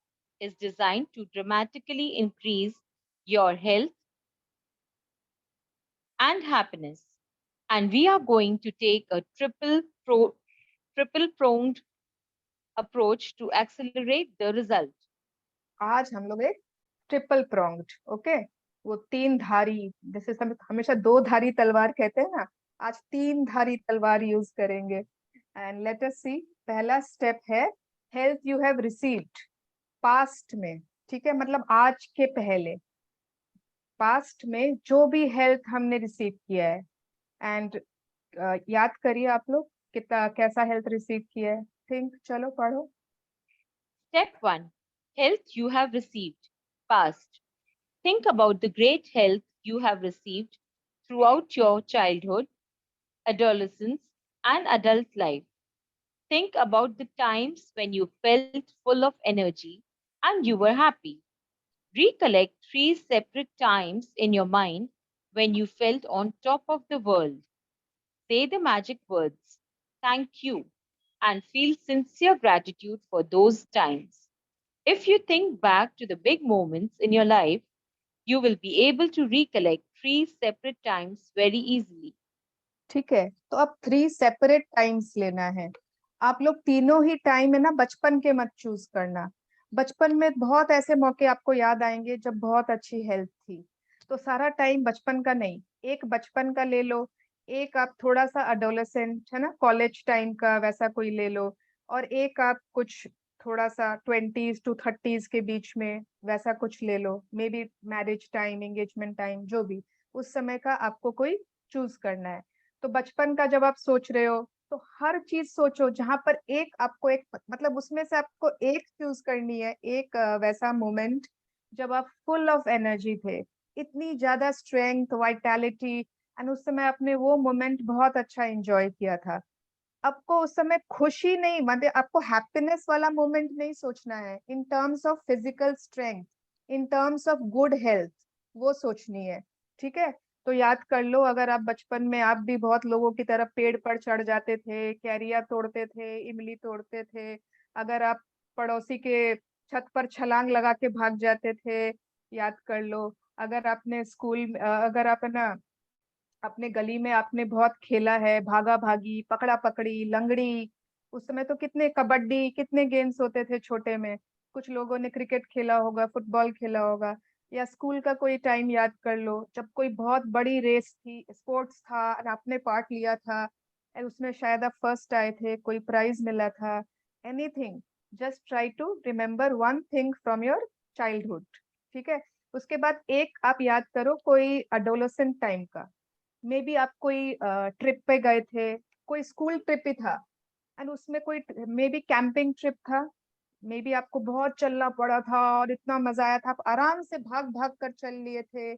is designed to dramatically increase your health and happiness. And we are going to take a triple-pronged approach to accelerate the result. आज हम लोग एक triple pronged, okay, वो 3 धारी, जैसे हमेशा 2 धारी तलवार कहते हैं ना, आज 3 धारी तलवार यूज करेंगे। एंड लेट अस सी, पहला स्टेप है health you have received past में, ठीक है, मतलब आज के पहले, पास्ट में जो भी हेल्थ हमने रिसीव किया है। एंड याद करिए आप लोग कितना कैसा हेल्थ रिसीव किया है। थिंक, चलो पढ़ो। Step 1. Health you have received. Past. Think about the great health you have received throughout your childhood, adolescence, and adult life. Think about the times when you felt full of energy and you were happy. Recollect 3 separate times in your mind when you felt on top of the world. Say the magic words, thank you, and feel sincere gratitude for those times. If you think back to the big moments in your life, you will be able to recollect 3 separate times very easily. ठीक है, तो अब 3 separate times लेना है। आप लोग तीनों ही time है ना बचपन के मत चूज करना। बचपन में बहुत ऐसे मौके आपको याद आएंगे जब बहुत अच्छी हेल्थ थी, तो सारा टाइम बचपन का नहीं, एक बचपन का ले लो, एक आप थोड़ा सा अडोलेसेंट है ना कॉलेज टाइम का वैसा कोई ले लो, और एक आप कुछ थोड़ा सा 20s to 30s के बीच में वैसा कुछ ले लो, maybe marriage time, engagement time, जो भी उस समय का आपको कोई चूज करना है। तो बचपन का जब आप सोच रहे हो तो हर चीज सोचो जहां पर एक आपको एक मतलब उसमें से आपको एक चूज करनी है, एक वैसा मोमेंट जब आप फुल ऑफ एनर्जी थे, इतनी ज्यादा स्ट्रेंथ, वाइटैलिटी, एंड उस समय आपने वो मोमेंट बहुत अच्छा एंजॉय किया था। आपको उस समय खुशी नहीं, मतलब आपको हैप्पीनेस वाला मोमेंट नहीं सोचना है in terms of physical strength, in terms of good health, वो सोचनी है। ठीक है, तो याद कर लो, अगर आप बचपन में आप भी बहुत लोगों की तरह पेड़ पर चढ़ जाते थे, कैरिया तोड़ते थे, इमली तोड़ते थे, अगर आप पड़ोसी के छत पर छलांग लगा के भाग जाते थे, याद कर लो, अगर आपने स्कूल अगर आप है ना अपने गली में आपने बहुत खेला है, भागा भागी, पकड़ा पकड़ी, लंगड़ी, उस समय तो कितने कबड्डी, कितने गेम्स होते थे छोटे में। कुछ लोगों ने क्रिकेट खेला होगा, फुटबॉल खेला होगा, या स्कूल का कोई टाइम याद कर लो जब कोई बहुत बड़ी रेस थी, स्पोर्ट्स था और आपने पार्ट लिया था और उसमें शायद आप फर्स्ट आए थे, कोई प्राइज मिला था, anything, just try to remember one thing from your childhood. ठीक है, उसके बाद एक आप याद करो कोई अडोलेसेंट टाइम का, मे बी आप कोई ट्रिप पे गए थे, कोई स्कूल ट्रिप ही था, एंड उसमें कोई मे बी कैंपिंग ट्रिप था, मे बी आपको बहुत चलना पड़ा था और इतना मजा आया था, आप आराम से भाग भाग कर चल लिए थे,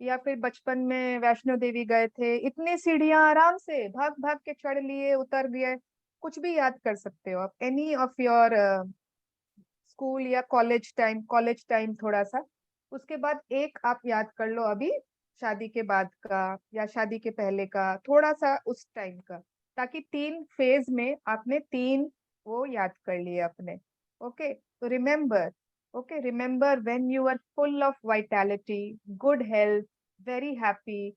या फिर बचपन में वैष्णो देवी गए थे, इतनी सीढ़ियां आराम से भाग भाग के चढ़ लिए, उतर गए, कुछ भी याद कर सकते हो आप, एनी ऑफ योर स्कूल या कॉलेज टाइम थोड़ा सा। उसके बाद एक आप याद कर लो अभी शादी के बाद का या शादी के पहले का, थोड़ा सा उस टाइम का, ताकि 3 फेज में आपने 3 वो याद कर लिए अपने। ओके, तो remember when you are full of vitality, good health, very happy,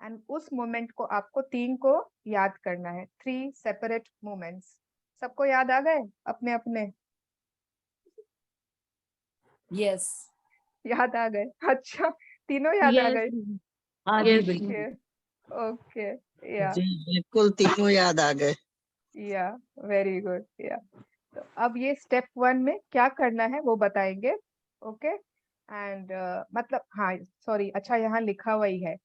and उस मोमेंट को आपको 3 को याद करना है, 3 सेपरेट मोमेंट्स। सबको याद आ गए अपने अपने? यस, याद आ गए? अच्छा, तीनों याद आ गए? हाँ जी बिल्कुल। ओके, या जी बिल्कुल, तीनों याद आ गए। या वेरी गुड, या तो अब ये स्टेप 1 में क्या करना है वो बताएंगे। ओके, एंड मतलब हाँ सॉरी, अच्छा यहाँ लिखा हुआ ही है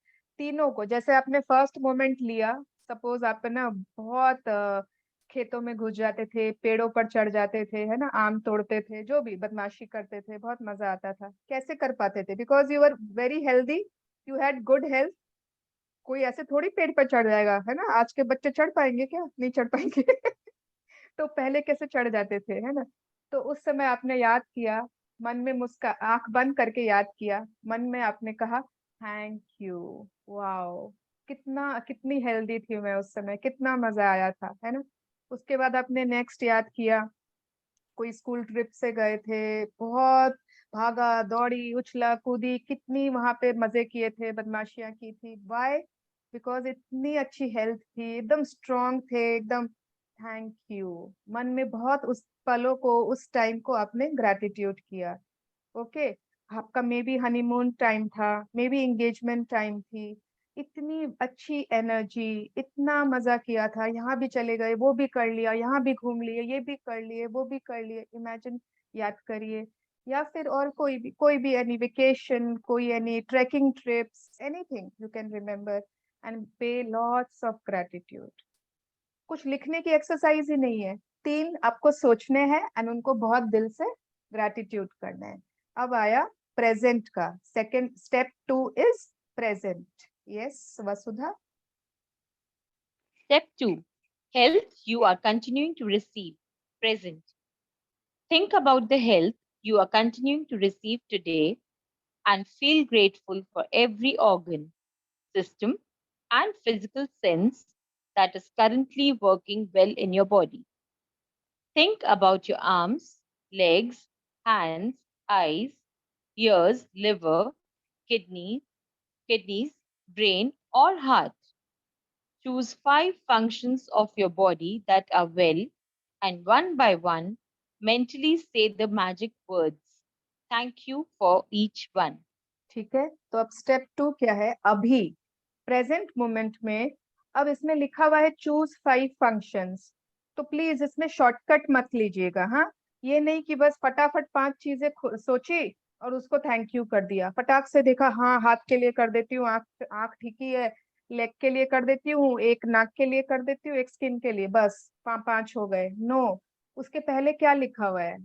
तीनों को, जैसे आपने फर्स्ट मोमेंट लिया, सपोज आप ना बहुत खेतों में घुस जाते थे, पेड़ों पर चढ़ जाते थे, है ना, आम तोड़ते थे, जो भी बदमाशी करते थे, बहुत मजा आता था, कैसे कर पाते थे? Because you are very healthy, you had good health. कोई ऐसे थोड़ी पेड़ पर चढ़ जाएगा, है ना, आज के बच्चे चढ़ पाएंगे क्या? नहीं चढ़ पाएंगे तो पहले कैसे चढ़ जाते थे, है ना? तो उस समय आपने याद किया, मन में मुस्का आंख बंद करके याद किया, मन में आपने कहा थैंक यू, वाओ, कितनी हेल्दी थी मैं उस समय, कितना मजा आया था, है ना? उसके बाद आपने नेक्स्ट याद किया, कोई स्कूल ट्रिप से गए थे, बहुत भागा दौड़ी, उछला कूदी, कितनी वहां पे मजे किए थे, बदमाशियां की थी, वाई? बिकॉज इतनी अच्छी हेल्थ थी, एकदम स्ट्रांग थे, एकदम थैंक यू, मन में बहुत उस पलों को, उस टाइम को आपने ग्रैटिट्यूड किया। ओके, आपका मे बी हनीमून टाइम था, मे बी एंगेजमेंट टाइम थी, इतनी अच्छी एनर्जी, इतना मजा किया था, यहाँ भी चले गए, वो भी कर लिया, यहाँ भी घूम लिए, ये भी कर लिए, वो भी कर लिए, इमेजिन, याद करिए। या फिर और कोई भी एनी वेकेशन, कोई any trekking trips, anything you can remember and pay lots of gratitude. कुछ लिखने की एक्सरसाइज ही नहीं है, 3 आपको सोचने हैं एंड उनको बहुत दिल से ग्रेटिट्यूड करना है। अब आया प्रेजेंट का second step 2 is present. Yes Vasudha. Step 2. Health you are continuing to receive. Present. Think about the health you are continuing to receive today and feel grateful for every organ, system, and physical sense that is currently working well in your body. Think about your arms, legs, hands, eyes, ears, liver, kidneys, brain, or heart. Choose 5 functions of your body that are well, and one by one, mentally say the magic words. Thank you for each one. ठीक है, तो अब step 2 क्या है? अभी present moment में अब इसमें लिखा हुआ है चूज 5 फंक्शंस, तो प्लीज इसमें शॉर्टकट मत लीजिएगा। हाँ, ये नहीं कि बस फटाफट 5 चीजें सोची और उसको थैंक यू कर दिया, फटाक से देखा, हाँ हाथ के लिए कर देती हूँ, आंख ठीक ही है, लेग के लिए कर देती हूँ, एक नाक के लिए कर देती हूँ, एक स्किन के लिए, बस 5 हो गए। नो, उसके पहले क्या लिखा हुआ है?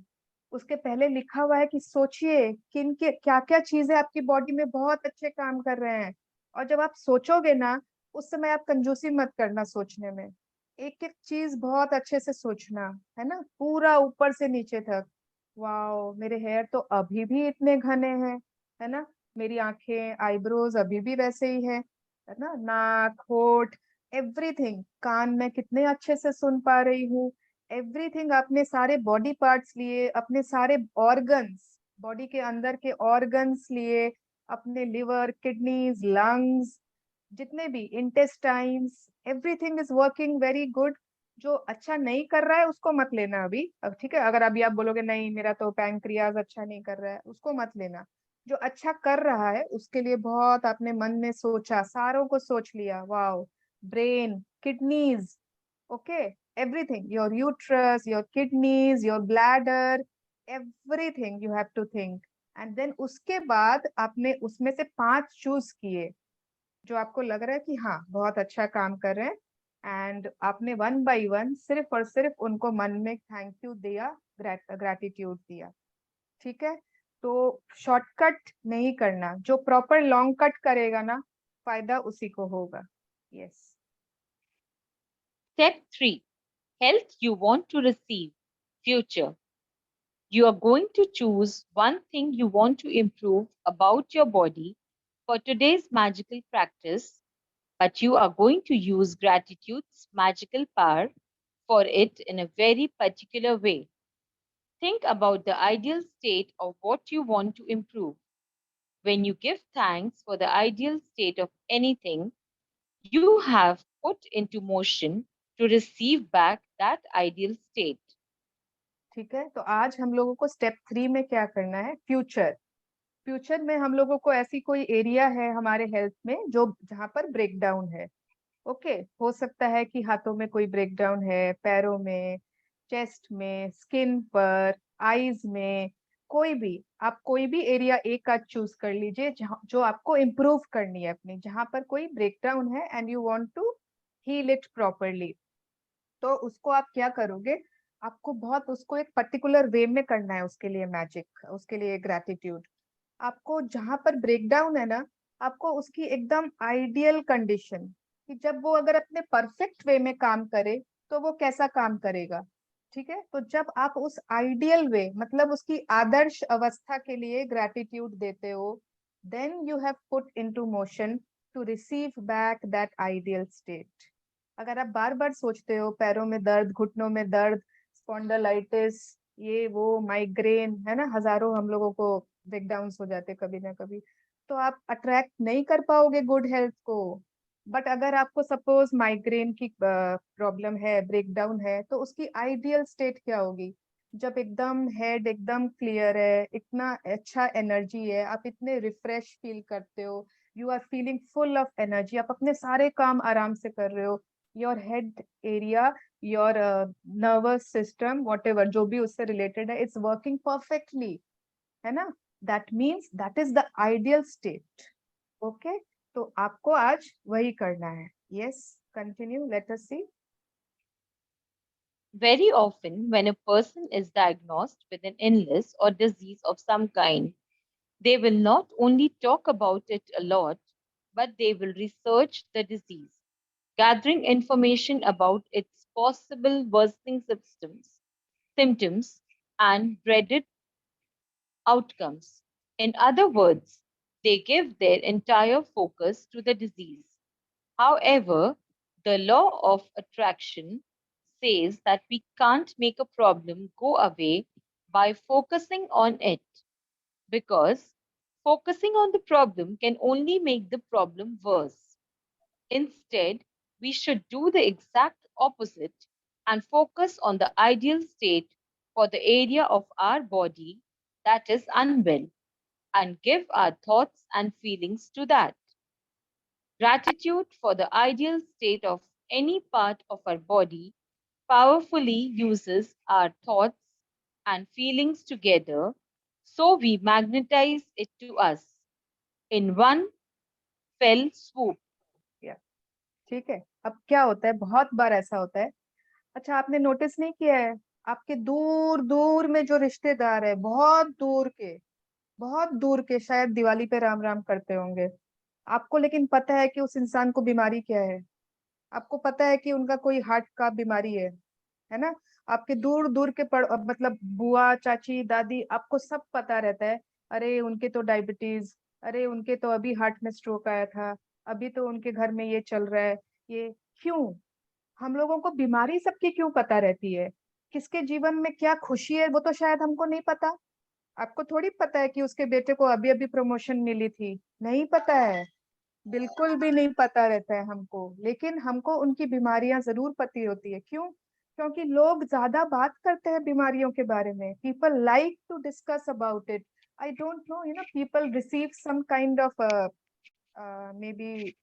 उसके पहले लिखा हुआ है कि सोचिए किन के क्या क्या चीजें आपकी बॉडी में बहुत अच्छे काम कर रहे हैं, और जब आप सोचोगे ना, उस समय आप कंजूसी मत करना सोचने में, एक एक चीज बहुत अच्छे से सोचना, है ना, पूरा ऊपर से नीचे तक। वाओ, मेरे हेयर तो अभी भी इतने घने हैं, है ना, मेरी आंखें, आईब्रोज अभी भी वैसे ही है ना, नाक, होठ, एवरीथिंग, कान में कितने अच्छे से सुन पा रही हूँ, एवरीथिंग। आपने सारे बॉडी पार्ट्स लिए, अपने सारे ऑर्गन्स, बॉडी के अंदर के ऑर्गन्स लिए, अपने लिवर, किडनीज, लंग्स, जितने भी intestines, everything is working very good. जो अच्छा नहीं कर रहा है उसको मत लेना अभी, अब ठीक है, अगर अभी आप बोलोगे नहीं मेरा तो पैंक्रियाज अच्छा नहीं कर रहा है, उसको मत लेना। जो अच्छा कर रहा है उसके लिए बहुत आपने मन में सोचा, सारों को सोच लिया, wow, brain, kidneys, okay, everything, your uterus, your kidneys, your bladder, everything you have to think, and then उसके बाद आपने उसमें से 5 चूज किए जो आपको लग रहा है कि हाँ बहुत अच्छा काम कर रहे हैं, एंड आपने 1 by 1 सिर्फ और सिर्फ उनको मन में थैंक यू दिया, ग्रेटिट्यूड दिया। ठीक है, तो शॉर्टकट नहीं करना, जो प्रॉपर लॉन्ग कट करेगा ना, फायदा उसी को होगा। Yes. Step 3. Health you want to receive. Future. You are going to choose one thing you want to improve about your body for today's magical practice, but you are going to use gratitude's magical power for it in a very particular way. Think about the ideal state of what you want to improve. When you give thanks for the ideal state of anything, you have put into motion to receive back that ideal state. ठीक है, तो आज हम लोगों को step 3 में क्या करना है? फ्यूचर। फ्यूचर में हम लोगों को ऐसी कोई एरिया है हमारे हेल्थ में जो जहां पर ब्रेक डाउन है। ओके, हो सकता है कि हाथों में कोई ब्रेक डाउन है, पैरों में, चेस्ट में, स्किन पर, आईज में, आप कोई भी एरिया एक आध चूज कर लीजिए जो आपको इम्प्रूव करनी है अपनी, जहां पर कोई ब्रेक डाउन है and you want to heal it properly. तो उसको आप क्या करोगे? आपको बहुत उसको एक पर्टिकुलर वे में करना है, उसके लिए मैजिक, उसके लिए ग्रेटिट्यूड। आपको जहां पर ब्रेक डाउन है ना, आपको उसकी एकदम आइडियल कंडीशन, कि जब वो अगर अपने परफेक्ट वे में काम करे तो वो कैसा काम करेगा। ठीक है, तो जब आप उस आइडियल वे, मतलब उसकी आदर्श अवस्था के लिए ग्रेटिट्यूड देते हो, then you have put into motion to receive back that ideal state. अगर आप बार बार सोचते हो पैरों में दर्द, घुटनों में दर्द, स्पॉन्डिलाइटिस, ये वो, माइग्रेन, है ना, हजारों हम लोगों को ब्रेकडाउन हो जाते कभी ना कभी, तो आप अट्रैक्ट नहीं कर पाओगे गुड हेल्थ को। बट अगर आपको सपोज माइग्रेन की प्रॉब्लम है, ब्रेकडाउन है, तो उसकी आइडियल स्टेट क्या होगी? जब एकदम हेड एकदम क्लियर है, इतना अच्छा एनर्जी है, आप इतने रिफ्रेश फील करते हो, you are feeling full of energy, आप अपने सारे काम आराम से कर रहे हो, your head area, your nervous system, whatever जो भी उससे रिलेटेड है, इट्स वर्किंग परफेक्टली, है ना? That means that is the ideal state. Okay, तो आपको आज वही करना है। Yes, continue, let us see. Very often, when a person is diagnosed with an illness or disease of some kind, they will not only talk about it a lot, but they will research the disease, gathering information about its possible worsening symptoms, and dreaded outcomes. In other words, they give their entire focus to the disease. However, the law of attraction says that we can't make a problem go away by focusing on it, because focusing on the problem can only make the problem worse. Instead, we should do the exact opposite and focus on the ideal state for the area of our body that is unwell, and give our thoughts and feelings to that. Gratitude for the ideal state of any part of our body powerfully uses our thoughts and feelings together, so we magnetize it to us in one fell swoop. ठीक है, अब क्या होता है, बहुत बार ऐसा होता है। अच्छा, आपने नोटिस नहीं किया है, आपके दूर दूर में जो रिश्तेदार है, बहुत दूर के शायद दिवाली पे राम राम करते होंगे आपको, लेकिन पता है कि उस इंसान को बीमारी क्या है, आपको पता है कि उनका कोई हार्ट का बीमारी है ना? आपके दूर दूर के मतलब बुआ, चाची, दादी, आपको सब पता रहता है, अरे उनके तो डायबिटीज, अरे उनके तो अभी हार्ट में स्ट्रोक आया था, अभी तो उनके घर में ये चल रहा है। ये क्यों? हम लोगों को बीमारी सबकी क्यों पता रहती है? किसके जीवन में क्या खुशी है वो तो शायद हमको नहीं पता। आपको थोड़ी पता है कि उसके बेटे को अभी अभी प्रमोशन मिली थी, नहीं पता है, बिल्कुल भी नहीं पता रहता है हमको। लेकिन हमको उनकी बीमारियां जरूर पता होती है। क्यों? क्योंकि लोग ज्यादा बात करते हैं बीमारियों के बारे में। People like to discuss about it. I don't know, people receive some kind of maybe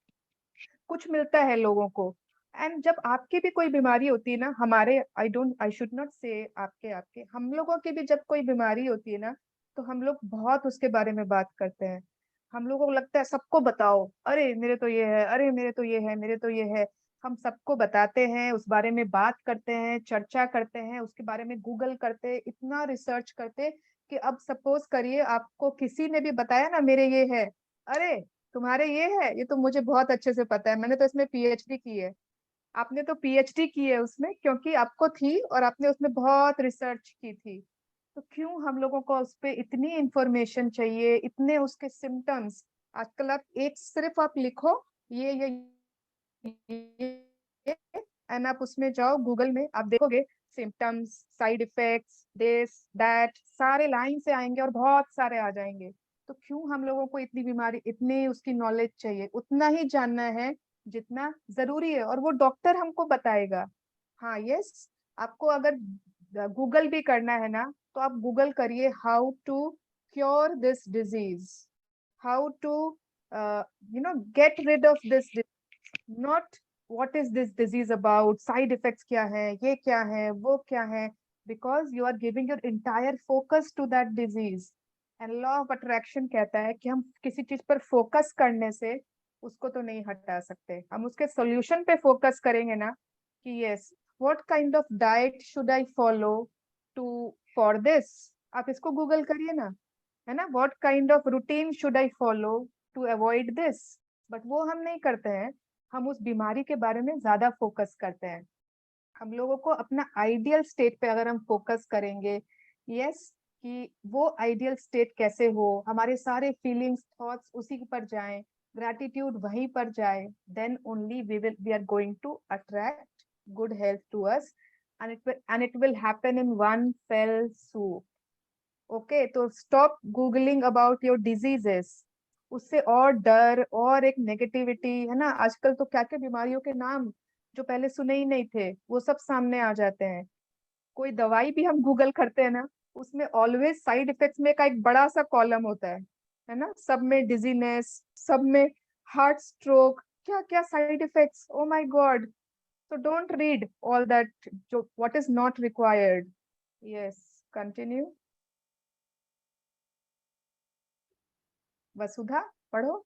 कुछ मिलता है लोगों को। एंड जब आपकी भी कोई बीमारी होती है ना, हमारे आई शुड नॉट से आपके हम लोगों की भी जब कोई बीमारी होती है ना, तो हम लोग बहुत उसके बारे में बात करते हैं। हम लोगों को लगता है सबको बताओ, अरे मेरे तो ये है, अरे मेरे तो ये है, मेरे तो ये है। हम सबको बताते हैं, उस बारे में बात करते हैं, चर्चा करते हैं, उसके बारे में गूगल करते, इतना रिसर्च करते कि अब सपोज करिए आपको किसी ने भी बताया ना मेरे ये है, अरे तुम्हारे ये है, ये तो मुझे बहुत अच्छे से पता है, मैंने तो इसमें पीएचडी की है। आपने तो पीएचडी की है उसमें, क्योंकि आपको थी और आपने उसमें बहुत रिसर्च की थी। तो क्यों हम लोगों को उस पे इतनी इंफॉर्मेशन चाहिए, इतने उसके सिम्टम्स। आजकल आप एक सिर्फ आप लिखो ये एंड आप उसमें जाओ गूगल में, आप देखोगे symptoms, side effects, this that, सारे लाइन से आएंगे और बहुत सारे आ जाएंगे। तो क्यों हम लोगों को इतनी बीमारी, इतनी उसकी नॉलेज चाहिए? उतना ही जानना है जितना जरूरी है, और वो डॉक्टर हमको बताएगा। हाँ, यस, आपको अगर गूगल भी करना है ना, तो आप गूगल करिए how to cure this disease, how to get rid of this, not what is this disease about, side effects क्या है, ये क्या है, वो क्या है, because you are giving your entire focus to that disease. And law of attraction कहता है कि हम किसी चीज पर फोकस करने से उसको तो नहीं हटा सकते, हम उसके सॉल्यूशन पे फोकस करेंगे ना, कि yes what kind of diet should I follow to for this. आप इसको गूगल करिए ना, है ना, what kind of routine should I follow to avoid this. But वो हम नहीं करते हैं, हम उस बीमारी के बारे में ज्यादा फोकस करते हैं। हम लोगों को अपना आइडियल स्टेट पे अगर हम फोकस करेंगे, यस, कि वो आइडियल स्टेट कैसे हो, हमारे सारे फीलिंग्स, थॉट्स उसी पर जाएं, ग्रैटिट्यूड वहीं पर जाए, then only we are going to attract good health to us, and it will happen in one fell swoop. Okay, तो stop googling about your diseases. उससे और डर और एक नेगेटिविटी, है ना, आजकल तो क्या क्या बीमारियों के नाम जो पहले सुने ही नहीं थे वो सब सामने आ जाते हैं। कोई दवाई भी हम गूगल करते हैं ना, उसमें ऑलवेज साइड इफेक्ट्स में का एक बड़ा सा कॉलम होता है ना, सब में डिजीनेस, सब में हार्ट स्ट्रोक, क्या क्या side effects, oh my God. So don't read all that, what is not required. Yes, continue. Vasudha, पढ़ो.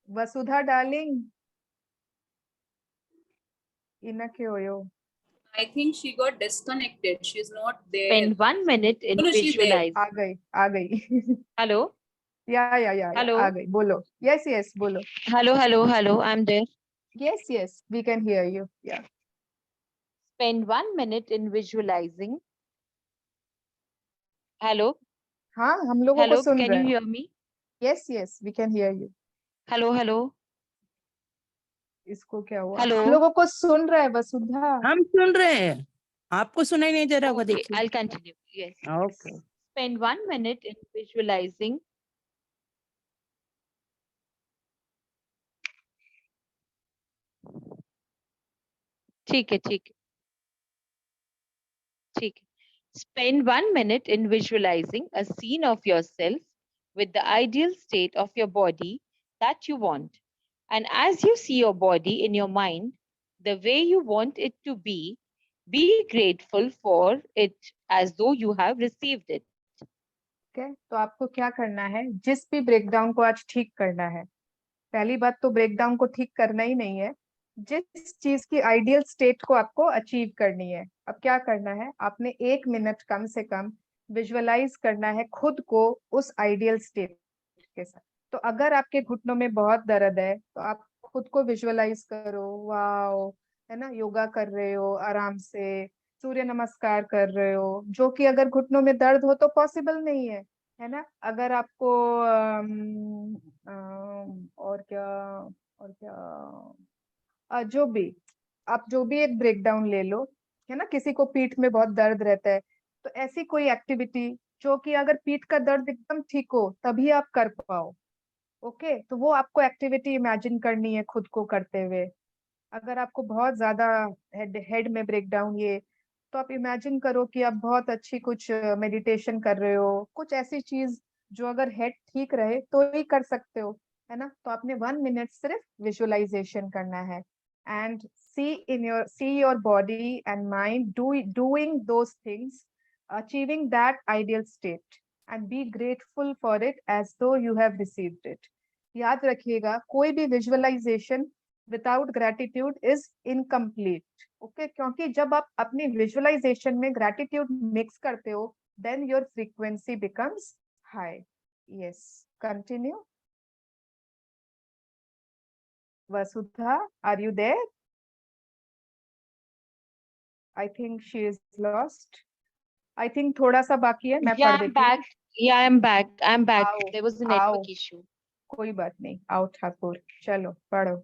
Vasudha, darling. Ina kyoyo. I think she got disconnected. She's not there. Spend 1 minute in No, she's there. visualizing. आ गई. Hello? Yeah. Hello? आ गई. बोलो. Yes, बोलो. Hello. I'm there. Yes, we can hear you. Yeah. Spend 1 minute in visualizing. Hello? हाँ, हम लोगों को Hello, soon can रहे you हैं. hear me? Yes, we can hear you. Hello. इसको क्या हुआ? Hello? हम लोगों को सुन रहा है वसुधा. हम सुन रहे हैं, आपको सुनाई नहीं दे रहा होगा. Okay, देखिए. I'll continue. Yes. Okay. Spend 1 minute in visualizing. ठीक है. Spend 1 minute in visualizing a scene of yourself with the ideal state of your body that you want. And as you see your body in your mind, the way you want it to be grateful for it as though you have received it. Okay, तो आपको क्या करना है, जिस भी breakdown को आज ठीक करना है. पहली बात तो ब्रेकडाउन को ठीक करना ही नहीं है, जिस चीज की आइडियल स्टेट को आपको अचीव करनी है. अब क्या करना है, आपने 1 मिनट कम से कम विजुअलाइज करना है खुद को उस आइडियल स्टेट के साथ. तो अगर आपके घुटनों में बहुत दर्द है तो आप खुद को विजुअलाइज करो, वाओ, है ना, योगा कर रहे हो आराम से, सूर्य नमस्कार कर रहे हो, जो कि अगर घुटनों में दर्द हो तो पॉसिबल नहीं है ना. अगर आपको और क्या जो भी आप जो भी एक ब्रेकडाउन ले लो, है ना, किसी को पीठ में बहुत दर्द रहता है, तो ऐसी कोई एक्टिविटी जो कि अगर पीठ का दर्द एकदम ठीक हो तभी आप कर पाओ. ओके, तो वो आपको एक्टिविटी इमेजिन करनी है खुद को करते हुए. अगर आपको बहुत ज्यादा हेड में ब्रेकडाउन ये, तो आप इमेजिन करो कि आप बहुत अच्छी कुछ मेडिटेशन कर रहे हो, कुछ ऐसी चीज जो अगर हेड ठीक रहे तो ही कर सकते हो, है ना. तो आपने 1 मिनट सिर्फ विजुअलाइजेशन करना है and see your body and mind doing those things, achieving that ideal state, and be grateful for it as though you have received it. याद रखिएगा, कोई भी visualization without gratitude is incomplete. Okay, क्योंकि जब आप अपनी विजुअलाइजेशन में gratitude mix करते हो, then your frequency becomes high. Yes, continue. Vasudha, are you there? I think she is lost. I think थोड़ा सा बाकी है, मैं पढ़ देती हूँ. Yeah, I'm back. आओ, There was a आओ. network issue. कोई बात नहीं, आओ ठाकुर, चलो पढ़ो.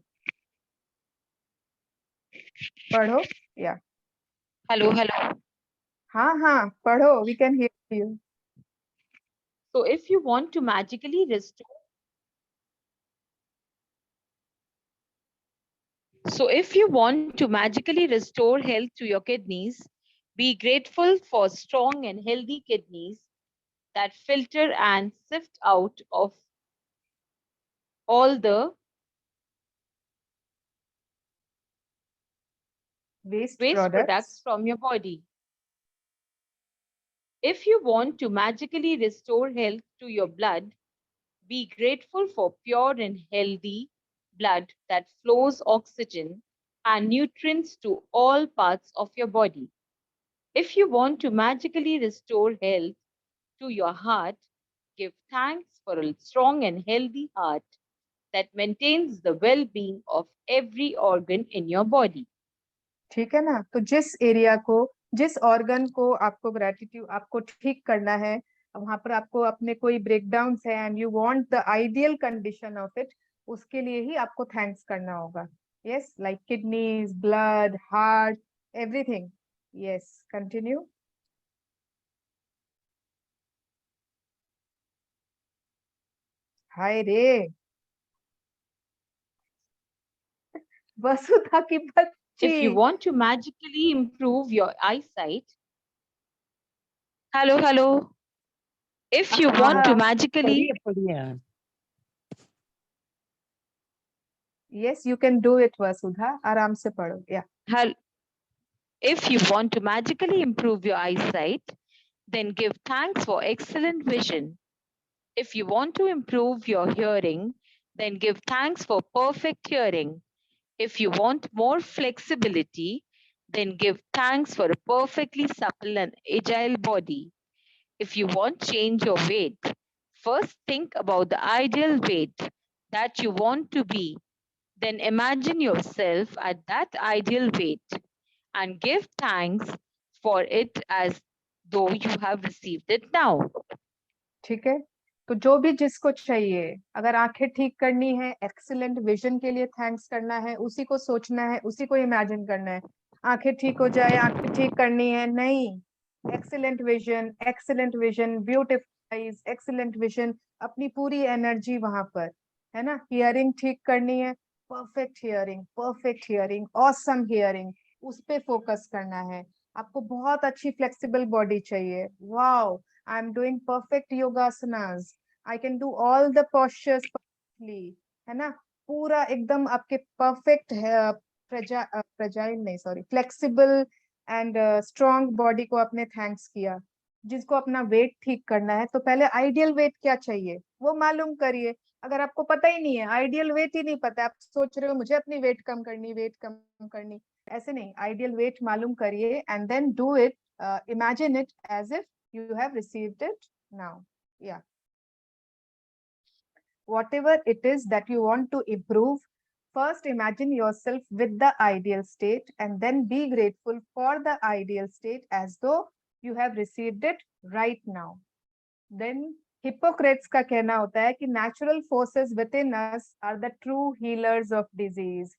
या. Hello. हाँ, पढ़ो, we can hear you. So if you want to magically restore health to your kidneys, be grateful for strong and healthy kidneys that filter and sift out of all the waste products from your body. If you want to magically restore health to your blood, be grateful for pure and healthy blood that flows oxygen and nutrients to all parts of your body. If you want to magically restore health to your heart, give thanks for a strong and healthy heart that maintains the well-being of every organ in your body. ठीक है ना. तो जिस organ को आपको gratitude आपको ठीक करना है, वहां पर आपको अपने कोई ब्रेकडाउन है and you want the ideal condition of it, उसके लिए ही आपको थैंक्स करना होगा. Yes, like kidneys, blood, heart, everything. Yes, continue. हाय रे, वसुधा की If you बच्ची। want to magically improve your eyesight, hello. If you want to हाँ, magically, पढ़िए yes, you can do it, वसुधा, आराम से पढ़ो, yeah. if you want to magically improve your eyesight, then give thanks for excellent vision. If you want to improve your hearing, then give thanks for perfect hearing. If you want more flexibility, then give thanks for a perfectly supple and agile body. If you want change your weight, first think about the ideal weight that you want to be. Then imagine yourself at that ideal weight and give thanks for it as though you have received it now. ठीक है, तो जो भी जिसको चाहिए, अगर आंखें ठीक करनी है, एक्सीलेंट विजन के लिए थैंक्स करना है, उसी को सोचना है, उसी को इमेजिन करना है। आंखें ठीक हो जाए, आंखें ठीक करनी है नहीं, excellent vision, beautiful eyes, excellent vision, अपनी पूरी एनर्जी वहां पर, है ना। हियरिंग ठीक करनी है, परफेक्ट हियरिंग, ऑसम हियरिंग, उस पे फोकस करना है। आपको बहुत अच्छी फ्लेक्सिबल बॉडी चाहिए, wow, I am doing perfect yogasanas. I can do all the postures perfectly, है ना। पूरा एकदम आपके परफेक्ट है, फ्लेक्सिबल एंड स्ट्रॉन्ग बॉडी को आपने थैंक्स किया। जिसको अपना वेट ठीक करना है, तो पहले आइडियल वेट क्या चाहिए वो मालूम करिए। अगर आपको पता ही नहीं है, आइडियल वेट ही नहीं पता, आप सोच रहे हो मुझे अपनी वेट कम करनी, ऐसे नहीं। आइडियल वेट मालूम करिए and then do it, imagine it as if you have received it now. Yeah, whatever it is that you want to improve, first imagine yourself with the ideal state and then be grateful for the ideal state as though you have received it right now. Then Hippocrates का कहना होता है कि natural forces within us are the true healers of disease.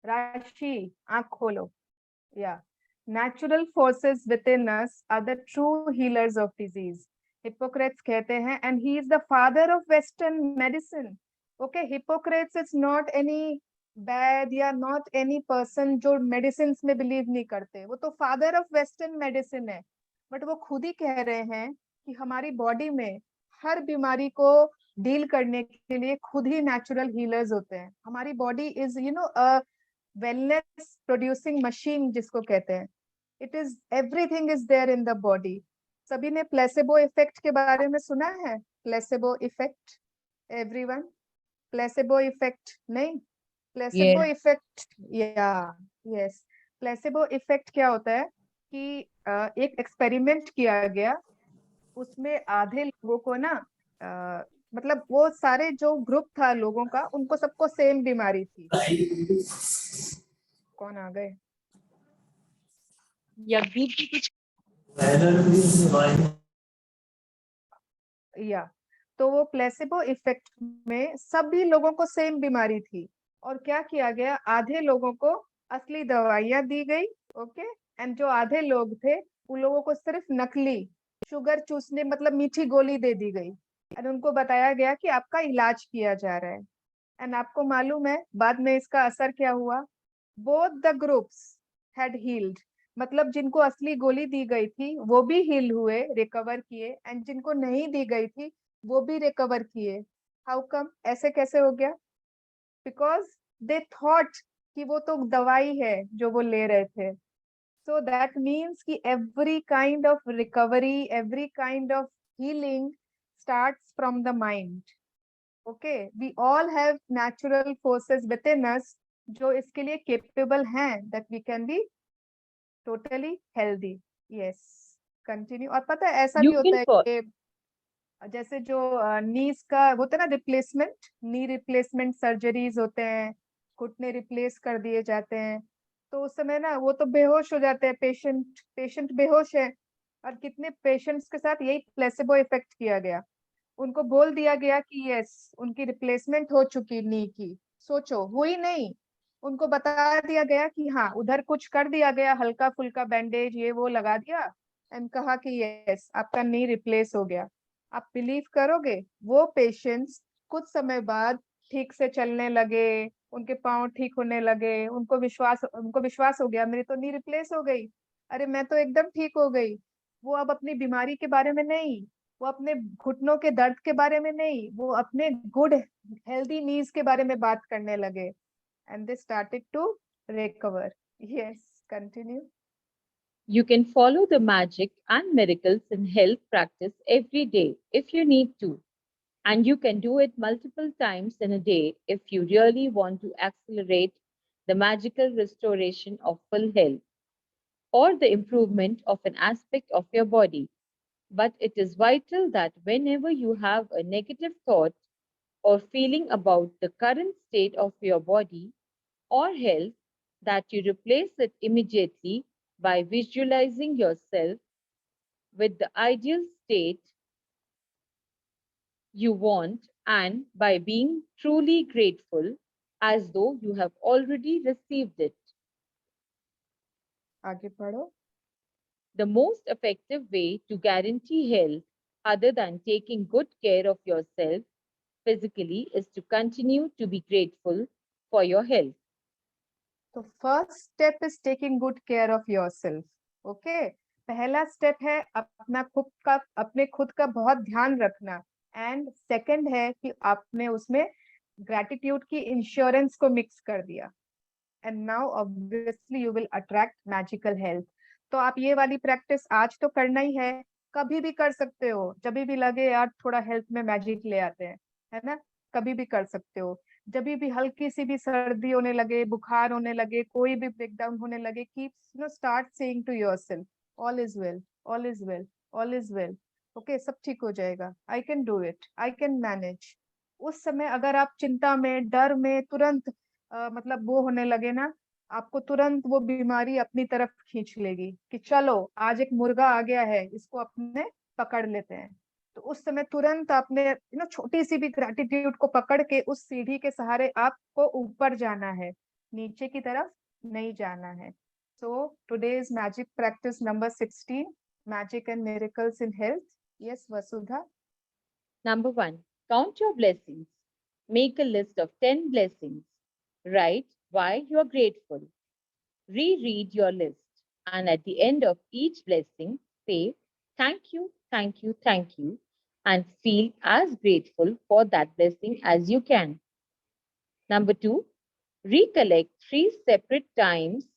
राशि आंख खोलो, yeah. Natural forces within us are the true healers of disease. Hippocrates कहते हैं, and he is the father of Western medicine. Okay, Hippocrates is not any bad या not any person जो medicines में believe नहीं करते, वो तो father of Western medicine है। But वो खुद ही कह रहे हैं कि हमारी body में हर बीमारी को deal करने के लिए खुद ही natural healers होते हैं। हमारी body is, you know, a wellness producing machine जिसको कहते हैं। It is, everything is there in the body. सभी ने प्लेसेबो इफेक्ट के बारे में सुना है? Placebo effect, everyone? Placebo effect नहीं, प्लेसेबो इफेक्ट, या यस, प्लेसेबो इफेक्ट क्या होता है कि एक एक्सपेरिमेंट किया गया, उसमें आधे लोगों को ना, मतलब वो सारे जो ग्रुप था लोगों का, उनको सबको सेम बीमारी थी। कौन आ गए? या तो वो प्लेसेबो इफेक्ट में सभी लोगों को सेम बीमारी थी, और क्या किया गया, आधे लोगों को असली दवाइयां दी गई, ओके, एंड जो आधे लोग थे उन लोगों को सिर्फ नकली शुगर चूसने, मतलब मीठी गोली दे दी गई, एंड उनको बताया गया कि आपका इलाज किया जा रहा है। एंड आपको मालूम है बाद में इसका असर क्या हुआ? Both the groups had healed, मतलब जिनको असली गोली दी गई थी वो भी हील हुए, रिकवर किए, एंड जिनको नहीं दी गई थी वो भी रिकवर किए। How come? ऐसे कैसे हो गया? बिकॉज दे थॉट कि वो तो दवाई है जो वो ले रहे थे। सो दैट मीन्स कि every kind of recovery, every kind of healing starts from the mind. Okay, we all have natural forces within us जो इसके लिए केपेबल हैं, that we can be totally healthy. Yes, continue. और पता है ऐसा भी होता है कि जैसे जो नीज का होता है ना रिप्लेसमेंट, नी रिप्लेसमेंट सर्जरीज होते हैं, घुटने रिप्लेस कर दिए जाते हैं, तो उस समय ना वो तो बेहोश हो जाते हैं, पेशेंट बेहोश है, और कितने पेशेंट्स के साथ यही प्लेसेबो इफेक्ट किया गया। उनको बोल दिया गया कि यस उनकी रिप्लेसमेंट हो चुकी नी की, सोचो हुई नहीं, उनको बता दिया गया कि हाँ उधर कुछ कर दिया गया, हल्का फुल्का बैंडेज ये वो लगा दिया, एंड कहा कि यस आपका नी रिप्लेस हो गया। आप बिलीव करोगे वो पेशेंट्स कुछ समय बाद ठीक से चलने लगे, उनके पाँव ठीक होने लगे, उनको विश्वास हो गया मेरी तो नी रिप्लेस हो गई, अरे मैं तो एकदम ठीक हो गई। वो अब अपनी बीमारी के बारे में नहीं, वो अपने घुटनों के दर्द के बारे में नहीं, वो अपने गुड हेल्दी नीज के बारे में बात करने लगे, and they started to recover. Yes, continue. You can follow the magic and miracles in health practice every day if you need to. And you can do it multiple times in a day if you really want to accelerate the magical restoration of full health or the improvement of an aspect of your body. But it is vital that whenever you have a negative thought or feeling about the current state of your body or health, that you replace it immediately by visualizing yourself with the ideal state you want and by being truly grateful as though you have already received it. आगे पढ़ो. The most effective way to guarantee health, other than taking good care of yourself physically, is to continue to be grateful for your health. तो first step is taking good care of yourself. Okay, पहला step है अपने खुद का बहुत ध्यान रखना, and second है कि आपने उसमें ग्रेटिट्यूड की इंश्योरेंस को मिक्स कर दिया, and now obviously you will attract magical health. तो आप ये वाली प्रैक्टिस आज तो करना ही है, कभी भी कर सकते हो, जब भी लगे यार थोड़ा हेल्थ में मैजिक ले आते हैं, है ना, कभी भी कर सकते हो. जब भी हल्की सी भी सर्दी होने लगे, बुखार होने लगे, कोई भी ब्रेकडाउन होने लगे, keep start saying to yourself all is well, all is well, all is well. Okay, सब ठीक हो जाएगा, I can do it, I can manage. उस समय अगर आप चिंता में, डर में तुरंत मतलब वो होने लगे ना, आपको तुरंत वो बीमारी अपनी तरफ खींच लेगी कि चलो आज एक मुर्गा आ गया है, इसको अपने पकड़ लेते हैं. तो उस समय तुरंत आपने छोटी सी भी ग्रेटिट्यूड को पकड़ के उस सीढ़ी के सहारे आपको ऊपर जाना है, नीचे की तरफ नहीं जाना है. So today's magic practice number 16, magic and miracles in health. Yes Vasudha. Number 1, count your blessings. Make a list of 10 blessings. Write why you are grateful. Reread your list, and at the end of each blessing, say thank you, thank you, thank you, and feel as grateful for that blessing as you can. Number 2, recollect 3 separate times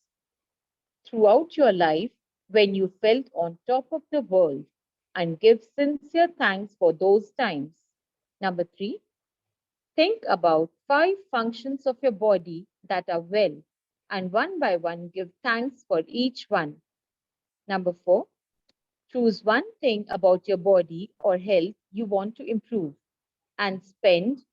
throughout your life when you felt on top of the world and give sincere thanks for those times. Number 3, think about 5 functions of your body that are well, and one by one give thanks for each one. Number 4, choose one thing about your body or health you want to improve and spend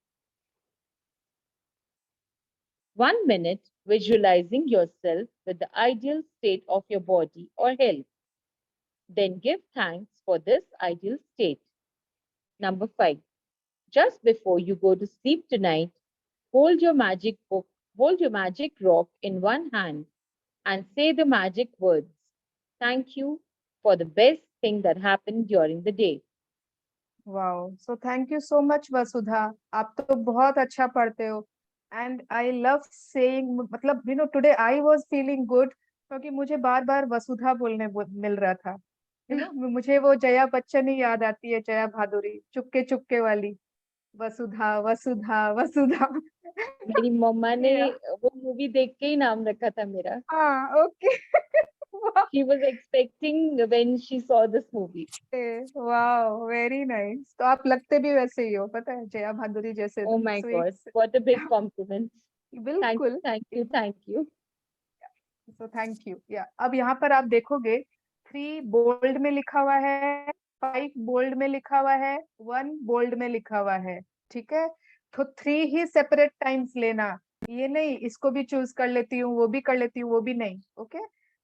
1 minute visualizing yourself with the ideal state of your body or health. Then give thanks for this ideal state. Number 5, just before you go to sleep tonight, hold your magic book, hold your magic rock in one hand and say the magic words, thank you for the best thing that happened during the day. Wow, so thank you so much Vasudha. आप तो बहुत अच्छा पढ़ते हो, and I love saying, मतलब today I was feeling good क्योंकि मुझे बार बार वसुधा बोलने मिल रहा था. मुझे वो जया बच्चन ही याद आती है, जया भादुरी, चुपके चुपके वाली, वसुधा वसुधा वसुधा. मेरी मम्मा ने वो मूवी देख के ही नाम रखा था मेरा. हाँ, okay. She was expecting when she saw this movie. Wow, very nice. तो आप लगते भी वैसे ही हो, पता है, जया भादुरी जैसे. Oh my God, what a big compliment. बिल्कुल. Thank you. So thank you. Yeah. अब यहाँ पर आप देखोगे 3 बोल्ड में लिखा हुआ है, 5 बोल्ड में लिखा हुआ है, 1 बोल्ड में लिखा हुआ है. ठीक है, तो 3 ही सेपरेट टाइम्स लेना, ये नहीं इसको भी चूज कर लेती हूँ, वो भी कर लेती हूँ, वो भी नहीं. ओके,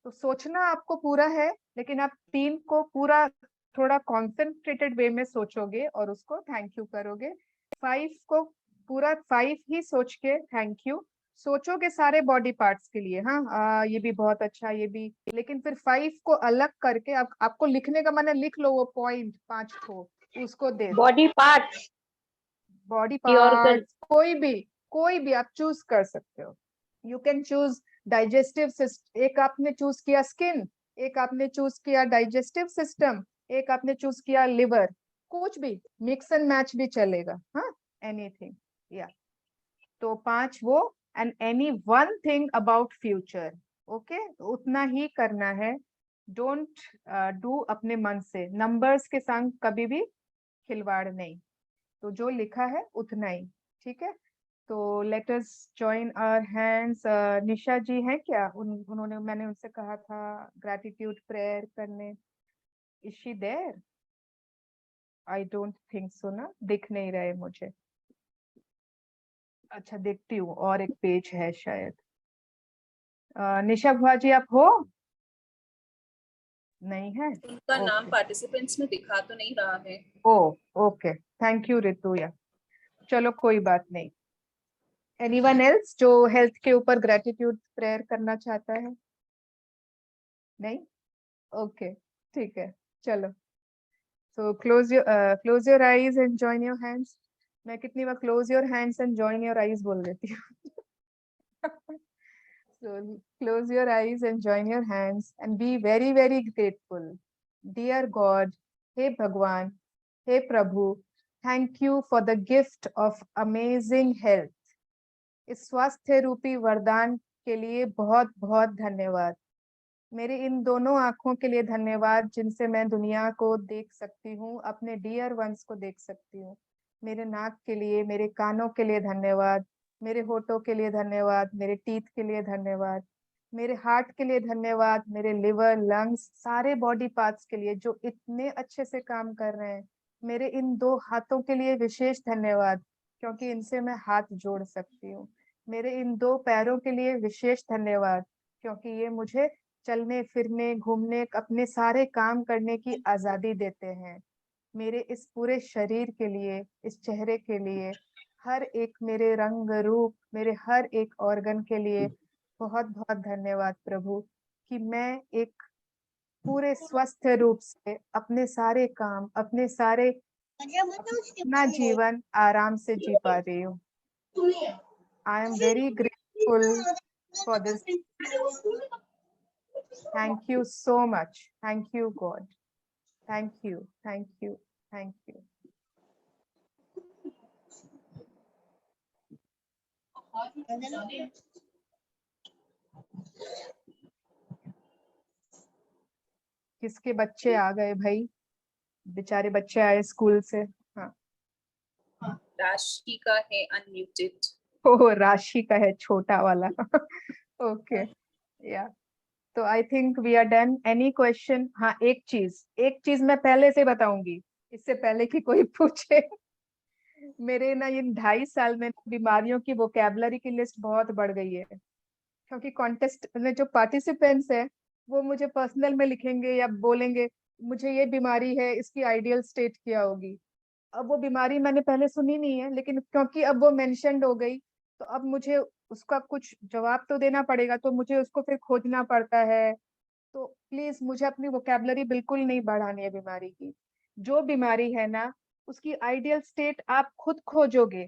तो सोचना आपको पूरा है, लेकिन आप 3 को पूरा थोड़ा कॉन्सेंट्रेटेड वे में सोचोगे और उसको थैंक यू करोगे. 5 को पूरा 5 ही सोच के थैंक यू सोचोगे सारे बॉडी पार्ट्स के लिए. हाँ, ये भी बहुत अच्छा, ये भी, लेकिन फिर 5 को अलग करके आपको लिखने का माने लिख लो, वो पॉइंट 5 को उसको दे. बॉडी पार्ट्स कोई भी कोई भी आप चूज कर सकते हो. You can choose digestive system, एक आपने चूज किया स्किन, एक आपने चूज किया डाइजेस्टिव सिस्टम, एक आपने चूज किया लिवर, कुछ भी मिक्स एंड मैच भी चलेगा. हाँ, एनीथिंग. या तो 5 वो, and any one thing about future. Okay, उतना ही करना है. डोंट डू अपने मन से, नंबर्स के संग कभी भी खिलवाड़ नहीं. तो जो लिखा है उतना ही. ठीक है, तो let us join our hands. Nisha ji हैं क्या? उन्होंने, मैंने उनसे कहा था ग्रैटिट्यूड प्रेयर करने. Is she there? I don't think so ना, दिख नहीं रहे मुझे. अच्छा, देखती हूँ, और एक पेज है शायद. निशा भुआ जी आप हो? नहीं है. उनका नाम पार्टिसिपेंट्स में दिखा तो नहीं रहा है. ओ ओके, थैंक यू रितु. या चलो कोई बात नहीं. एनीवन एल्स जो हेल्थ के ऊपर ग्रेटिट्यूड प्रेयर करना चाहता है? नहीं? ओके, ठीक है, चलो. So close your eyes and join your hands. मैं कितनी बार close your hands and join your eyes बोल देती हूँ. So close your eyes and join your hands and be very, very grateful. Dear God, Hey Bhagwan, Hey Prabhu, thank you for the gift of amazing health. इस स्वास्थ्य रूपी वरदान के लिए बहुत बहुत धन्यवाद. मेरे इन दोनों आंखों के लिए धन्यवाद जिनसे मैं दुनिया को देख सकती हूँ, अपने डियर वंस को देख सकती हूँ. मेरे नाक के लिए, मेरे कानों के लिए धन्यवाद, मेरे होठों के लिए धन्यवाद, मेरे टीथ के लिए धन्यवाद, मेरे हार्ट के लिए धन्यवाद, मेरे लिवर, लंग्स, सारे बॉडी पार्ट्स के लिए जो इतने अच्छे से काम कर रहे हैं. मेरे इन 2 हाथों के लिए विशेष धन्यवाद क्योंकि इनसे मैं हाथ जोड़ सकती हूँ. मेरे इन 2 पैरों के लिए विशेष धन्यवाद क्योंकि ये मुझे चलने फिरने, घूमने, अपने सारे काम करने की आजादी देते हैं. मेरे इस पूरे शरीर के लिए, इस चेहरे के लिए, हर एक मेरे रंग रूप, मेरे हर एक ऑर्गन के लिए बहुत बहुत धन्यवाद प्रभु कि मैं एक पूरे स्वस्थ रूप से अपने सारे काम, अपने सारे अपना जीवन आराम से जी पा रही हूँ. आई am very grateful for this. Thank you so much. Thank you, God. Thank you. Thank you. Thank you. किसके बच्चे आ गए भाई? बेचारे बच्चे आए स्कूल से. हाँ, राशि का है अनम्यूटेड. ओ राशि का है छोटा वाला. ओके, या तो I think we are done. Any question? हाँ, एक चीज मैं पहले से बताऊंगी, इससे पहले कि कोई पूछे. मेरे ना इन 2.5 साल में बीमारियों की वोकैबुलरी की लिस्ट बहुत बढ़ गई है क्योंकि कॉन्टेस्ट में जो पार्टिसिपेंट्स है वो मुझे पर्सनल में लिखेंगे या बोलेंगे मुझे ये बीमारी है, इसकी आइडियल स्टेट क्या होगी. अब वो बीमारी मैंने पहले सुनी नहीं है, लेकिन क्योंकि अब वो मेंशन्ड हो गई तो अब मुझे उसका कुछ जवाब तो देना पड़ेगा, तो मुझे उसको फिर खोजना पड़ता है. तो प्लीज मुझे अपनी वोकैबुलरी बिल्कुल नहीं बढ़ानी है बीमारी की. जो बीमारी है ना उसकी आइडियल स्टेट आप खुद खोजोगे.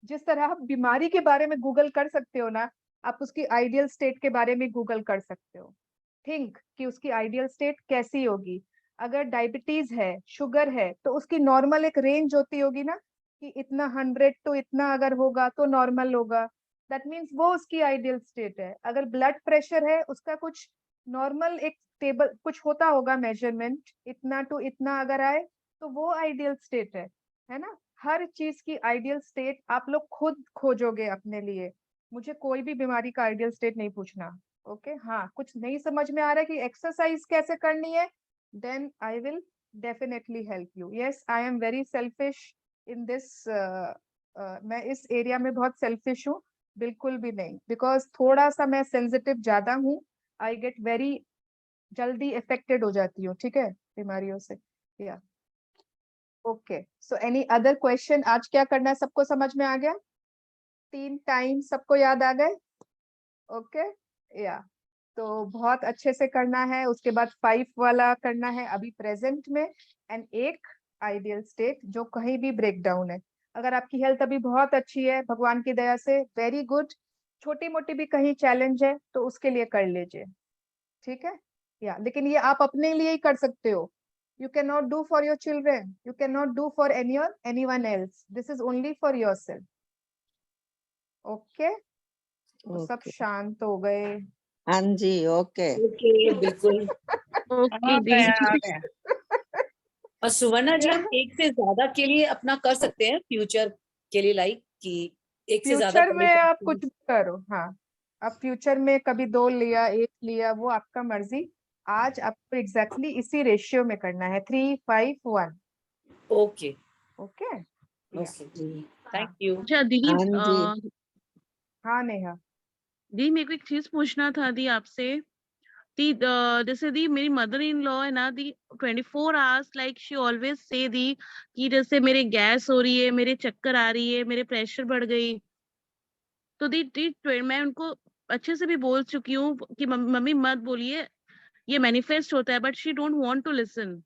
जिस तरह आप बीमारी के बारे में गूगल कर सकते हो ना, आप उसकी आइडियल स्टेट के बारे में गूगल कर सकते हो. थिंक कि उसकी आइडियल स्टेट कैसी होगी. अगर डायबिटीज है, शुगर है, तो उसकी नॉर्मल एक रेंज होती होगी ना कि इतना 100 तो इतना अगर होगा तो नॉर्मल होगा. दैट मीन्स वो उसकी आइडियल स्टेट है. अगर ब्लड प्रेशर है, उसका कुछ नॉर्मल एक टेबल कुछ होता होगा मेजरमेंट, इतना टू इतना अगर आए तो वो आइडियल स्टेट है ना. हर चीज की आइडियल स्टेट आप लोग खुद खोजोगे अपने लिए. मुझे कोई भी बीमारी का आइडियल स्टेट नहीं पूछना. ओके, हाँ, कुछ नहीं समझ में आ रहा है कि एक्सरसाइज कैसे करनी है, then I will definitely help you. Yes, I am very selfish in this. मैं इस एरिया में बहुत सेल्फिश हूँ, बिल्कुल भी नहीं, बिकॉज थोड़ा सा मैं सेंसिटिव ज्यादा हूँ. आई गेट वेरी जल्दी अफेक्टेड हो जाती हूँ, ठीक है, बीमारियों से. या okay, so any other question? आज क्या करना है सबको समझ में आ गया? 3 टाइम सबको याद आ गए? ओके, या तो बहुत अच्छे से करना है. उसके बाद 5 वाला करना है अभी प्रेजेंट में, एंड एक आइडियल स्टेट जो कहीं भी ब्रेक डाउन है. अगर आपकी हेल्थ अभी बहुत अच्छी है भगवान की दया से, वेरी गुड। छोटी मोटी भी कहीं चैलेंज है तो उसके लिए कर लीजिए, ठीक है। या लेकिन ये आप अपने लिए ही कर सकते हो। You can not do for your children, you can not do for anyone else, this is only for yourself. Okay, तो सब ओके शांत हो गए। हाँ जी ओके बिल्कुल। ओके आ दी। गया आ गया। और सुवर्णा जी, हम एक से ज्यादा के लिए अपना कर सकते हैं फ्यूचर के लिए, लाइक कि एक से ज्यादा फ्यूचर करने में के आप लिए। कुछ भी करो, हाँ। अब फ्यूचर में कभी 2 लिया, 1 लिया, वो आपका मर्जी। आज आपको एग्जैक्टली इसी रेशियो में करना है, 3, 5, 1। ओके ओके, ओके जी, थैंक यू। अच्छा दीदी, हाँ जी हाँ नेहा। दी मेरे को एक चीज पूछना था दी आपसे। दी जैसे दी मेरी मदर इन लॉ है ना दी, 24 hours like she always say दी कि जैसे मेरे गैस हो रही है, मेरे चक्कर आ रही है, मेरे प्रेशर बढ़ गई। तो दी मैं उनको अच्छे से भी बोल चुकी हूँ कि मम्मी मत बोलिए, ये मैनिफेस्ट होता है, but she don't want to listen.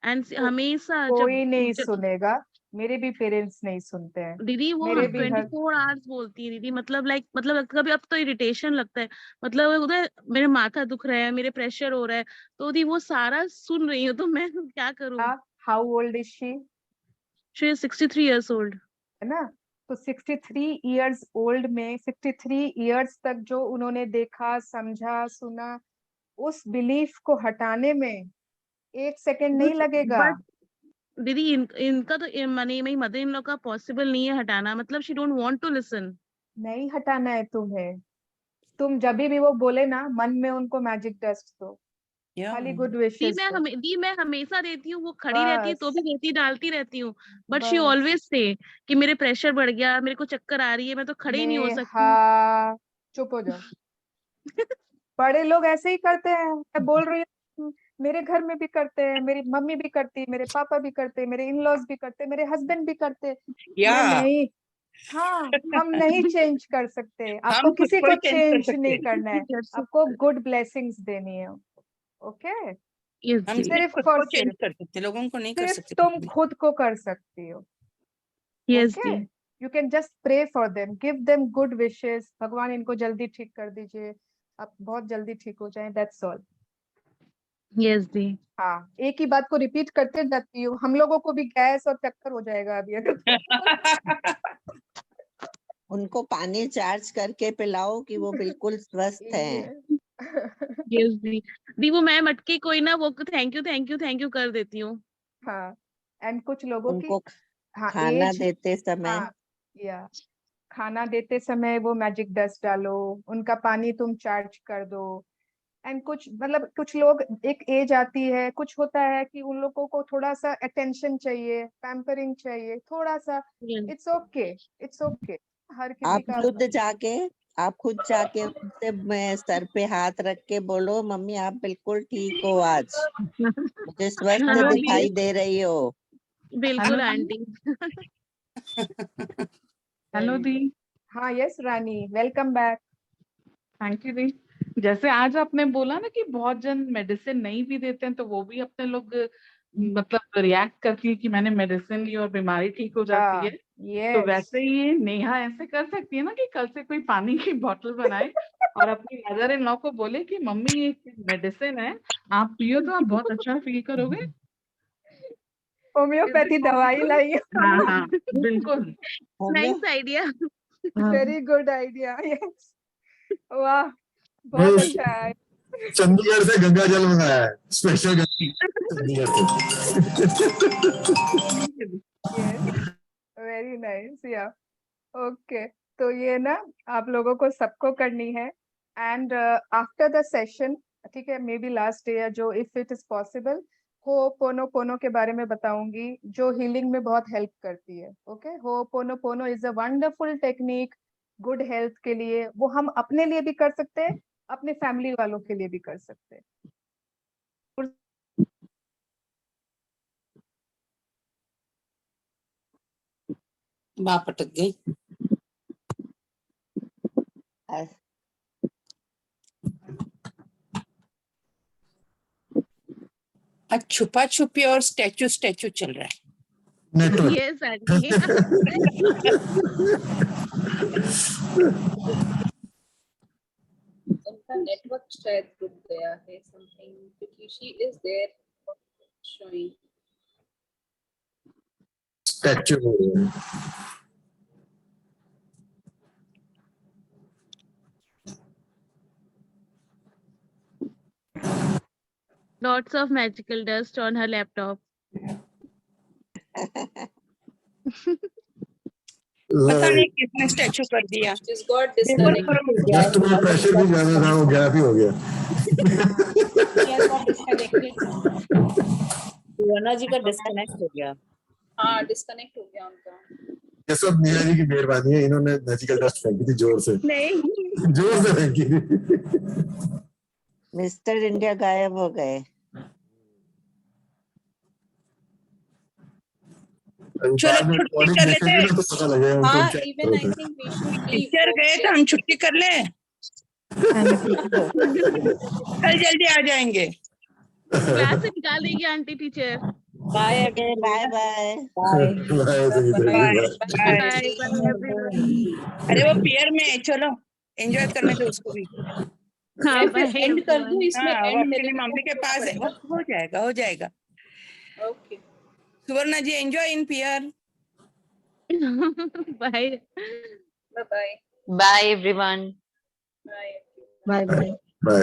And हमेशा कोई नहीं जब सुनेगा, मेरे भी पेरेंट्स नहीं सुनते हैं। दीदी वो मेरे भी 24 आवर्स बोलती है दीदी, मतलब लाइक मतलब कभी अब तो इरिटेशन लगता है, मतलब उधर मेरे माथा दुख रहा है, मेरे प्रेशर हो रहा है, तो दी वो सारा सुन रही हूँ, तो मैं क्या करूँ? How old is she? She is 63 years old। है ना, तो 63 इयर्स ओल्ड में 63 इयर्स तक जो उन्होंने देखा, समझा, सुना, उस बिलीफ को हटाने में 1 सेकंड नहीं लगेगा। बट दीदी इनका तो मनी मेरी मदर इन लॉ का पॉसिबल नहीं है हटाना, मतलब she don't want to listen. नहीं हटाना है तुम्हें। तुम जब भी वो बोले ना, मन में उनको मैजिक डस्ट दो, खाली गुड विशेस दो। दी मैं हमेशा देती हूँ, वो खड़ी रहती है तो बस भी देती डालती रहती हूँ, बट शी बस ऑलवेज से कि मेरे प्रेशर बढ़ गया, मेरे को चक्कर आ रही है, मैं तो खड़ी नहीं हो नेहा, सकती। चुप हो जाओ। बड़े लोग ऐसे ही करते हैं, मैं बोल रही हूँ। मेरे घर में भी करते हैं, मेरी मम्मी भी करती, मेरे पापा भी करते, मेरे इन लॉज भी करते, मेरे हस्बैंड भी करते। या मैं नहीं, हाँ, हम नहीं चेंज कर सकते। आपको हम खुद किसी को को ही चेंज कर चेंज सकते नहीं हैं। करना है, आपको गुड ब्लेसिंग्स देनी है। ओके, हम सिर्फ सिर्फ खुद और को चेंज सिर्फ कर सकते हैं, लोगों को नहीं कर सिर्फ सकते तुम कुछ भी। खुद को कर सकती हो। यस ओके, दी। You can just pray for them, give them good wishes. भगवान इनको जल्दी ठीक कर दीजिए, आप बहुत जल्दी ठीक हो जाएं, दैट्स ऑल। यस दी। हाँ, एक ही बात को रिपीट करते जाती हूँ। हम लोगों को भी गैस और चक्कर हो जाएगा अभी अगर उनको पानी चार्ज करके पिलाओ कि वो बिल्कुल स्वस्थ हैं। यस दी वो मैं मटके कोई ना वो थैंक यू कर देती हूँ। हाँ, एंड कुछ लोगों की, उनको हाँ, खाना एज, देते समय हाँ, या खाना देते समय वो मैजिक डस्ट डालो, उनका पानी तुम चार्ज कर दो। एंड कुछ मतलब कुछ लोग, एक एज आती है, कुछ होता है कि उन लोगों को थोड़ा सा अटेंशन चाहिए, पैम्परिंग चाहिए थोड़ा सा। इट्स ओके, इट्स ओके, हर किसी का आप खुद जाके उनसे मैं सर पे हाथ रख के बोलो मम्मी आप बिल्कुल ठीक हो, आज मुझे स्वस्थ हाँ दिखाई दे रही हो। बिल्कुल आंटी। हेलो दी। हाँ yes Rani, welcome back. Thank you दी। जैसे आज आपने बोला ना कि बहुत जन मेडिसिन नहीं भी देते हैं, तो वो भी अपने लोग मतलब रिएक्ट करती है कि मैंने मेडिसिन ली और बीमारी ठीक हो जाती है। तो यस, वैसे ही ये नेहा ऐसे कर सकती है ना कि कल से कोई पानी की बोतल बनाए और अपनी मदर इन लॉ को बोले कि मम्मी ये मेडिसिन है, आप पियो तो आप बहुत अच्छा फील करोगे। होम्योपैथी दवाई लाई है हाँ हम हाँ बिल्कुल। Nice idea. Very good idea, yes, वाह, बहुत अच्छा है। चंडीगढ़ से गंगा जल मंगाया है, special Chandigarh yes, very nice, या ओके। तो ये ना आप लोगों को सबको करनी है। एंड आफ्टर द सेशन, ठीक है, मे बी लास्ट डे या जो, इफ इट इज पॉसिबल, हो पोनो पोनो के बारे में बताऊंगी, जो हीलिंग में बहुत हेल्प करती है। Okay, hooponopono is a wonderful technique good health के लिए। वो हम अपने लिए भी कर सकते हैं, अपने फैमिली वालों के लिए भी कर सकते हैं। बाप अटक गई। आज छुपा छुपी और स्टैचू चल रहा है। Network Yes, aunty. उनका नेटवर्क शायद रुक गया है समथिंग, क्योंकि she is there showing. Statue Lots of magical dust on her laptop. पता नहीं किसने स्टैचू कर दिया। She's got disconnected। जस्ट में प्रेशर भी ज्यादा था, वो गैप ही हो गया। सुवर्णा जी का डिस्कनेक्ट हो गया। हाँ, डिस्कनेक्ट हो गया उनका। ये सब मीरा जी की मेहरबानी है, इन्होंने मैजिकल डस्ट फेंकी थी जोर से। नहीं, जोर से फेंकी थी। मिस्टर इंडिया गायब हो गए। चलो छुट्टी कर लेते हैं। तो पता लगेगा हाँ, उनको क्या Even I होता है। think we should leave। Teacher गए तो हम छुट्टी कर लें। कल जल्दी आ जाएंगे। क्लास से निकाल देगी aunty teacher. Bye again. Bye bye. Bye सही सही bye bye. Bye. Bye everyone. अरे वो पियर में है, चलो एंजॉय करने दो उसको भी। हाँ, मैं फिर bye एंड कर दूं everyone. इसमें, हाँ, वो एंड अपनी मेरे मम्मी के पास है, वो हो जाएगा हो जाएगा। Okay, Suvarna ji enjoy in पियर। Bye. Bye bye Bye everyone. Bye. Bye bye. Bye.